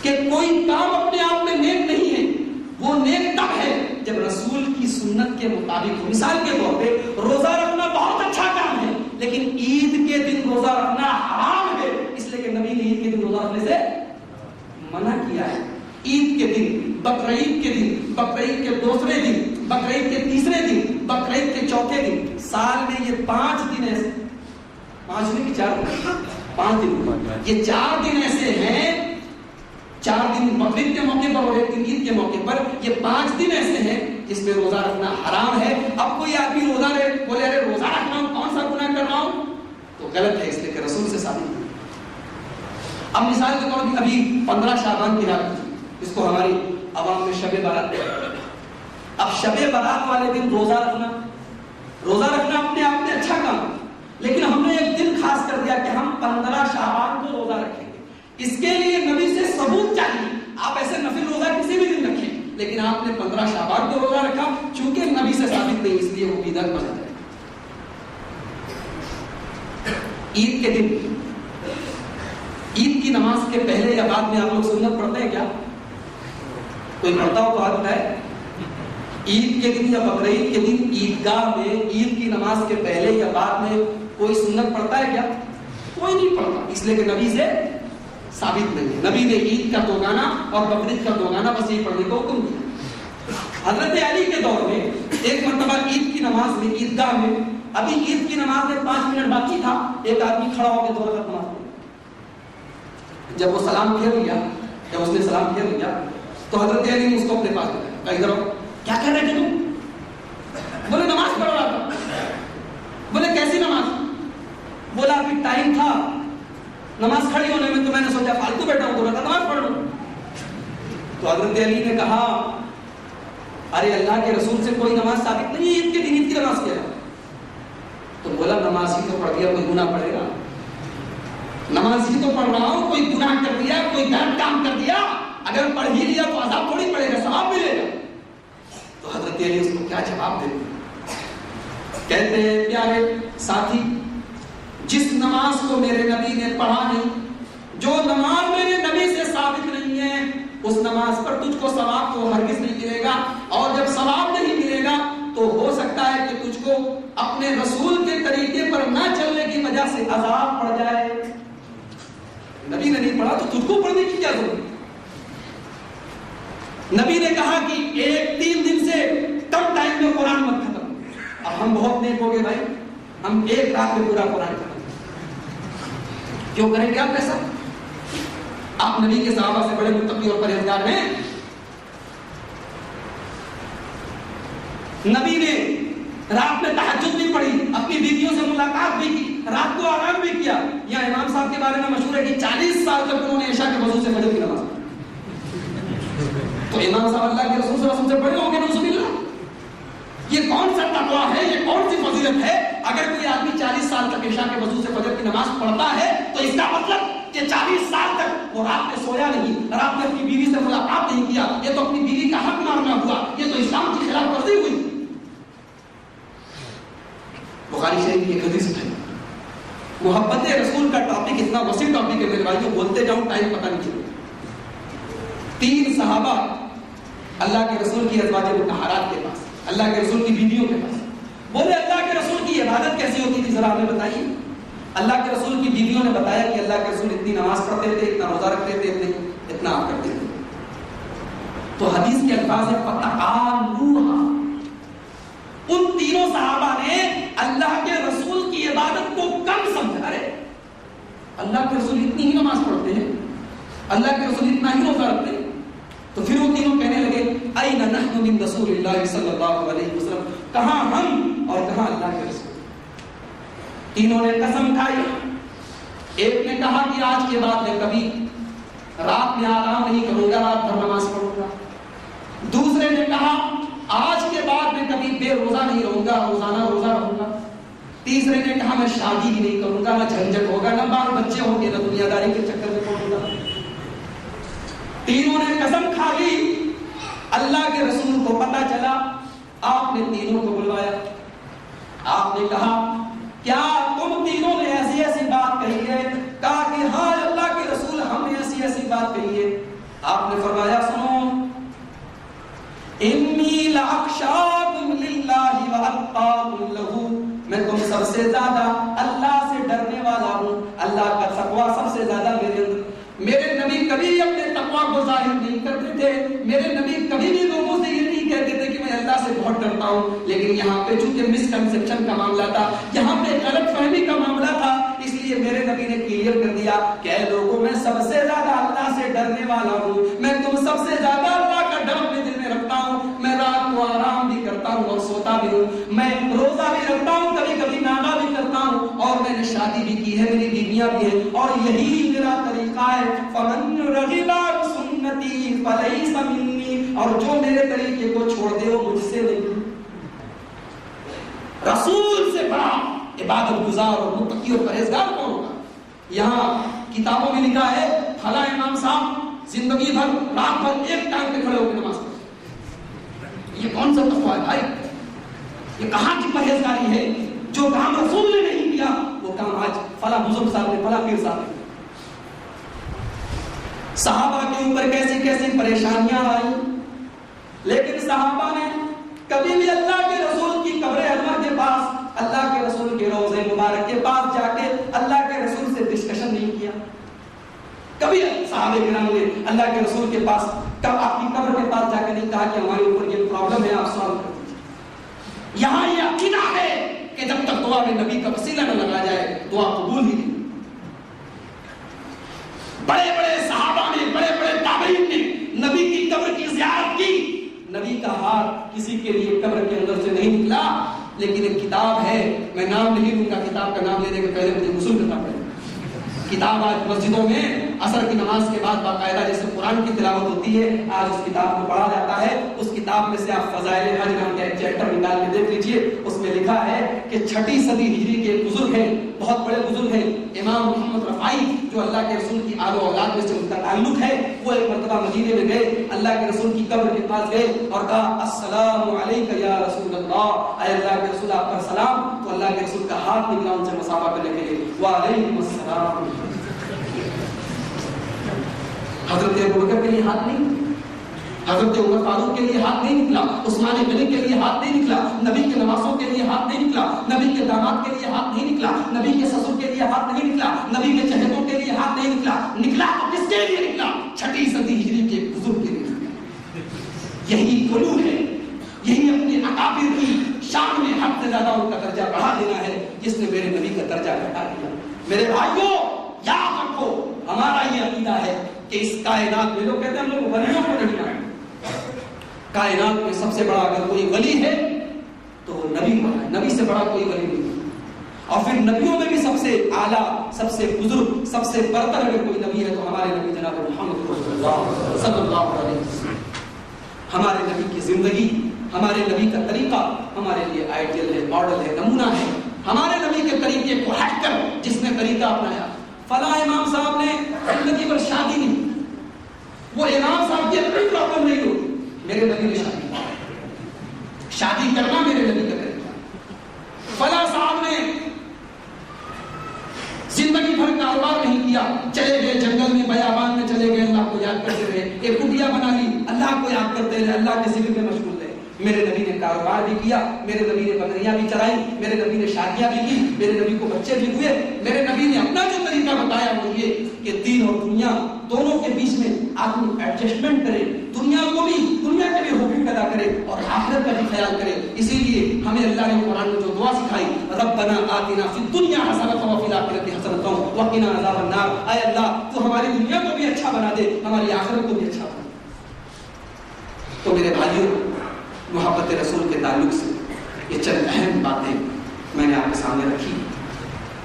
کہ کوئی کام اپنے آپ میں نیک نہیں ہے، وہ نیک تب ہے جب رسول کی سنت کے مطابق ہو. مثال کے طور پہ روزہ رکھنا بہت اچھا کام ہے، لیکن عید کے دن روزہ رکھنا حرام ہے، اس لیے کہ نبی نے عید کے دن روزہ رکھنے سے منع کیا ہے. عید کے دن، بقرعید کے دن، بقرعید کے دوسرے دن، بقرعید کے تیسرے دن، بقرعید کے چوتھے دن، سال میں یہ 5 دن ایسے، 5 دن کی 4 دن، یہ 4 دن ایسے ہیں، 4 دن بقرعید کے موقع پر اور 1 دن عید کے موقع پر، یہ 5 دن ایسے ہیں جس میں روزہ رکھنا حرام ہے. اب کوئی آدمی روزہ رہے بولے ارے روزہ رکھ رہا ہوں، کون سا گناہ کر رہا ہوں، تو غلط ہے، اس لیے کہ رسول سے ثابت نہیں. اب مثال کے طور پر ابھی 15 شعبان کی رات، اس کو ہماری عوام میں شب برات ہے. اب شب برات والے دن روزہ رکھنا اپنے آپ میں اچھا کام ہے، لیکن ہم نے ایک دن خاص کر دیا کہ ہم 15 شعبان کو روزہ رکھیں گے. اس کے لیے نبی سے ثبوت چاہیے. آپ ایسے نفل روزہ کسی بھی دن رکھیں، لیکن آپ نے 15 شعبان کو روزہ رکھا، چونکہ نبی سے ثابت نہیں، اس لیے وہ بدعت بن جائے. عید کے دن، عید کی نماز کے پہلے یا بعد میں آپ لوگ سنت پڑھتے ہیں کیا؟ کوئی پڑھتا ہو تو ہاتھ اٹھائے. عید کے دن یا بقرعید کے دن عیدگاہ میں عید کی نماز کے پہلے یا بعد میں کوئی سنت پڑھتا ہے کیا؟ کوئی نہیں پڑھتا، اس لیے کہ نبی سے ثابت نہیں ہے. نبی نے عید کا دوگانا اور بقرعید کا دوگانا بس یہ پڑھنے کو حکم دیا. حضرت علی کے دور میں ایک مرتبہ عید کی نماز میں عیدگاہ میں، ابھی عید کی نماز میں 5 منٹ باقی تھا، ایک آدمی کھڑا ہو کے 2 رکعت نماز پڑھی. جب وہ سلام پھیر لیا، جب اس نے سلام پھیر لیا تو حضرت علی نے اس کو اپنے پاس بلایا، ادھر آؤ، کیا کہہ رہے تھے تم؟ بولے نماز پڑھ رہا تھا. بولے کیسی نماز؟ بولا ابھی ٹائم تھا نماز کھڑی ہونے میں، تو میں نے سوچا فالتو بیٹھا ہوں، نماز پڑھ لوں. تو حضرت علی نے کہا ارے اللہ کے رسول سے کوئی نماز ثابت نہیں ہے عید کے دن عید کی نماز کیا؟ تو بولا نماز ہی تو پڑھ دیا، کوئی گناہ پڑے گا؟ نماز ہی تو پڑھ رہا ہوں، کوئی گناہ کر دیا، کوئی غلط کام کر دیا، اگر پڑھ ہی لیا تو عذاب تھوڑی پڑے گا، ثواب ملے گا۔ تو حضرت علی اس کو کیا جواب دے؟ کہتے ہیں پیارے ساتھی، جس نماز کو میرے نبی نے پڑھا نہیں، جو نماز میرے نبی سے ثابت نہیں ہے، اس نماز پر تجھ کو ثواب تو ہرگز نہیں ملے گا، اور جب ثواب نہیں ملے گا تو ہو سکتا ہے کہ تجھ کو اپنے رسول کے طریقے پر نہ چلنے کی وجہ سے عذاب پڑ جائے۔ نبی نے نہیں پڑھا تو تجھ کو پڑھنے کی کیا ضرورت؟ نبی نے کہا کہ 3 دن سے کم ٹائم میں قرآن مت ختم۔ اب ہم بہت نیک ہو گئے بھائی، ہم ایک رات میں پورا قرآن ختم کیوں کریں گے؟ آپ ایسا؟ آپ نبی کے صحابہ سے بڑے متقی اور پرہیزگار ہیں۔ نبی نے رات میں تہجد بھی پڑھی، اپنی بیویوں سے ملاقات بھی کی، رات کو آرام بھی کیا۔ یہاں امام صاحب کے بارے میں مشہور ہے کہ 40 سال تک انہوں نے عشاء کے وضو سے فجر کی نماز پڑھی۔ تو امام صاحب اللہ کے رسول صلی اللہ علیہ وسلم سے بڑے ہوں گے نعوذ باللہ۔ یہ کون سا تقویٰ ہے، یہ کون سی فضیلت ہے؟ اگر کوئی آدمی 40 سال تک عشاء کے وضو سے فجر کی نماز پڑھتا ہے تو اس کا مطلب کہ 40 سال تک وہ رات میں سویا نہیں، رات میں اپنی بیوی سے ملاقات نہیں کیا، یہ تو اپنی بیوی کا حق مارنا ہوا، یہ تو اسلام کی خلاف ورزی ہوئی۔ بخاری شریف کی ایک حدیث ہے، محبت رسول کا ٹاپک اتنا وسیع ٹاپک ہے میرے بھائیوں، بولتے جاؤں ٹائم پتہ نہیں چلتا۔ 3 صحابہ اللہ کے رسول کی ازواج مطہرات کے پاس، اللہ کے رسول کی بیویوں کے پاس، بولے اللہ کے رسول کی عبادت کیسی ہوتی تھی ذرا ہمیں بتائیے۔ اللہ کے رسول کی بیویوں نے بتایا کہ اللہ کے رسول اتنی نماز پڑھتے تھے، اتنا روزہ رکھتے تھے، اتنا آپ کرتے تھے۔ تو حدیث کے الفاظ ہے فتقالوہا، ان تینوں صحابہ نے اللہ کے رسول کی عبادت کو کم سمجھا۔ رہے اللہ کے رسول اتنی ہی نماز پڑھتے ہیں، اللہ کے رسول اتنا ہی روزہ رکھتے ہیں۔ تو پھر وہ تینوں کہنے لگے این نحن من رسول اللہ صلی اللہ علیہ وسلم، کہاں ہم اور کہاں اللہ کے رسول؟ تینوں نے قسم کھائی۔ ایک نے کہا کہ آج کے بعد میں کبھی رات میں آرام نہیں کروں گا، رات بھر نماز پڑھوں گا۔ دوسرے نے کہا آج کے بعد میں کبھی بے روزہ نہیں رہوں گا، روزانہ روزہ رہوں گا۔ تیسرے نے کہا میں شادی بھی نہیں کروں گا، نہ جھنجٹ ہوگا، نہ بال بچے ہوں گے، نہ دنیا داری کے چکر میں پڑوں گا۔ تینوں نے قسم کھا لی۔ اللہ کے رسول کو پتہ چلا، آپ نے تینوں کو بلوایا، آپ نے کہا کیا تم تینوں نے ایسی ایسی بات کہی ہے؟ کہا کہ ہاں اللہ کے رسول ہم نے ایسی ایسی بات کہی ہے۔ آپ نے فرمایا سنو، انی لاخشاکم للہ واتقاکم لہ، میں تم سب سے زیادہ اللہ سے ڈرنے والا ہوں، اللہ کا تقویٰ سب سے زیادہ میرے اندر۔ میرے نبی کبھی اپنے تقویٰ کو ظاہر نہیں کرتے تھے، میرے نبی کبھی بھی لوگوں سے یہ نہیں کہتے تھے کہ میں اللہ سے بہت ڈرتا ہوں، لیکن یہاں پہ چونکہ مسکنسیپشن کا معاملہ تھا، یہاں پہ غلط فہمی کا معاملہ تھا، اس لیے میرے نبی نے کلیئر کر دیا کہ اے لوگوں میں سب سے زیادہ اللہ سے ڈرنے والا ہوں، میں تم سب سے زیادہ اللہ کا ڈر اپنے دل میں رکھتا ہوں، میں رات کو آرام بھی کرتا ہوں اور سوتا بھی ہوں، میں روزہ بھی رکھتا ہوں، کبھی کبھی ناغہ بھی کرتا ہوں، اور میں نے شادی بھی کی ہے، میری بیویاں بھی ہیں، اور یہی میرا طریقہ ہے۔ فمن رغب عن سنتی فلیس منی، اور جو میرے طریقے کو چھوڑ دے وہ مجھ سے نہیں۔ رسول سے بڑا عبادت گزار اور متقی اور پرہیزگار کون ہوگا؟ یہاں کتابوں میں لکھا ہے فلاں امام صاحب زندگی بھر رات بھر ایک ٹائم پہ کھڑے ہو کے نماز پڑھتے۔ یہ کون سا تقویٰ ہے بھائی؟ یہ کہاں کی پرہیزگاری ہے؟ جو کام رسول نے نہیں کیا وہ کام آج فلاں بزرگ صاحب نے، فلاں پیر صاحب نے۔ صحابہ کے اوپر کیسی کیسی پریشانیاں آئی، لیکن صحابہ نے کبھی بھی اللہ کے رسول کی قبر انور کے پاس، اللہ کے رسول کے روضے مبارک کے پاس جا کے اللہ کے رسول سے ڈسکشن نہیں کیا۔ کبھی صحابہ کرام نے اللہ کے رسول کے پاس، کب آپ کی قبر کے پاس جا کے نہیں کہا کہ ہمارے اوپر یہ پرابلم ہے، آپ سالو کر دیجیے۔ یہاں یہ عقیدہ ہے کہ جب تک دعا میں نبی کا وسیلہ نہ لگا جائے دعا قبول ہی نہیں۔ بڑے بڑے صحابہ نے، بڑے بڑے تابعین نے نبی کی قبر کی زیارت کی، نبی کا ہاتھ کسی کے لیے قبر کے اندر سے نہیں نکلا، لیکن ایک کتاب ہے، میں نام نہیں لوں گا، کتاب کا نام لینے کے پہلے مجھے غسل کرنا پڑے گا۔ کتاب آج مسجدوں میں عصر کی نماز کے بعد باقاعدہ جیسے قرآن کی تلاوت ہوتی ہے آج اس کتاب کو پڑھا جاتا ہے. اس کتاب میں سے آپ فضائل حج نام کا ایک چیپٹر نکال کے دیکھ لیجئے. اس میں لکھا ہے کہ 6 صدی ہجری کے ایک بزرگ ہیں, بہت بڑے بزرگ ہیں, امام محمد رفاعی, جو اللہ کے رسول کی آل و اولاد میں سے ان کا تعلق ہے. وہ ایک مرتبہ مدینے میں گئے, اللہ کے رسول کی قبر کے پاس گئے اور کہا السلام علیک یا رسول اللہ, اے اللہ کے رسول آپ پر سلام. تو اللہ کے رسول کا ہاتھ نکلا ان سے مصافحہ کرنے کے لیے, وعلیکم السلام. حضرت ابوبکر کے لیے ہاتھ نہیں, حضرت عمر فاروق کے لیے ہاتھ نہیں نکلا, عثمان غنی کے لیے ہاتھ نہیں نکلا, نبی کے نواسوں کے لیے ہاتھ نہیں نکلا, نبی کے داماد کے لیے ہاتھ نہیں نکلا, نبی کے سسر کے لیے ہاتھ نہیں نکلا, نبی کے چہتوں کے لیے ہاتھ نہیں نکلا. نکلا تو کس کے لیے نکلا؟ 6 صدی ہجری کے بزرگ کے لیے نکلا. یہی غلو ہے, یہی اپنے اکابر کی شان میں حد سے زیادہ ان کا درجہ بڑھا دینا ہے جس نے میرے نبی کا درجہ گھٹا دیا. میرے بھائیوں یاد رکھو, ہمارا یہ عقیدہ ہے کہ اس کائنات میں, لوگ کہتے ہیں ہم لوگ ولیوں کو نہیں مانتے, کائنات میں سب سے بڑا اگر کوئی ولی ہے تو نبی ہے, نبی سے بڑا کوئی ولی نہیں. اور پھر نبیوں میں بھی سب سے اعلیٰ, سب سے بزرگ, سب سے برتر اگر کوئی نبی ہے تو ہمارے نبی جناب محمد رسول اللہ صلی اللہ علیہ وسلم. ہمارے نبی کی زندگی, ہمارے نبی کا طریقہ ہمارے لیے آئیڈیل ہے, ماڈل ہے, نمونہ ہے. ہمارے نبی کے طریقے کو ہٹ کر جس نے طریقہ اپنایا, فلاں امام صاحب نے زندگی پر شادی نہیں, وہ امام صاحب کی اپنی پرابلم نہیں ہوتی, میرے نبی نے شادی کرنا میرے نبی کا طریقہ. فلاں صاحب نے زندگی بھر کاروبار نہیں کیا, چلے گئے جنگل میں, بیابان میں چلے گئے, اللہ کو یاد کرتے رہے, ایک کٹیا بنا لی, اللہ کو یاد کرتے رہے, اللہ کے ذکر میں مشغول رہے. میرے نبی نے کاروبار بھی کیا, میرے نبی نے بکریاں بھی چرائی, میرے نبی نے شادیاں بھی کی, میرے نبی کو بچے بھی ہوئے. میرے نبی نے اپنا جو طریقہ بتایا وہ یہ کہ دین اور دنیا دونوں کے بیچ میں آدمی ایڈجسٹمنٹ کرے, دنیا کو بھی, دنیا کے بھی حقوق ادا کرے اور آخرت کا بھی خیال کرے. اسی لیے ہمیں اللہ نے قرآن میں جو دعا سکھائی, ربنا آتنا فی الدنیا حسنۃ وفی الآخرۃ حسنۃ وقنا عذاب النار, اے اللہ تو ہماری دنیا کو بھی اچھا بنا دے, ہماری آخرت کو بھی اچھا بنا دے. تو میرے بھائیوں, محبت رسول کے تعلق سے یہ چند اہم باتیں میں نے آپ کے سامنے رکھی.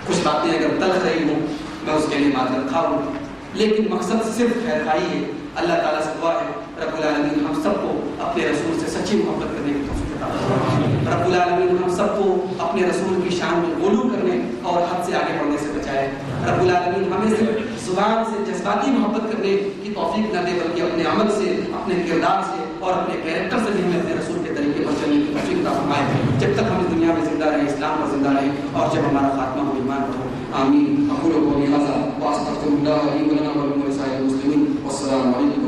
کچھ باتیں اگر تلخ رہی ہوں میں اس کے لیے معذرت خواہ ہوں, لیکن مقصد صرف خیر خواہی ہے. اللہ تعالیٰ سے دعا ہے رب العالمین ہم سب کو اپنے رسول سے سچی محبت کرنے کی توفیق عطا فرمائے. رب العالمین ہم سب کو اپنے رسول کی شان میں غلو کرنے اور حد سے آگے بڑھنے سے بچائے. رب العالمین ہمیں صرف زبان سے جذباتی محبت کرنے کی توفیق نہ دے بلکہ اپنے عمل سے, اپنے کردار سے اور اپنے کیریکٹر سے بھی ہمیں اپنے رسول کے طریقے پر چلنے کی توفیق عطا فرمائے. جب تک ہم اس دنیا میں زندہ رہیں, اسلام پر زندہ رہیں, اور جب ہمارا خاتمہ ہو ایمان پر ہو. آمین. اقول قولی ھذا واستغفر اللہ لی ولکم ولسائر المسلمین. والسلام علیکم.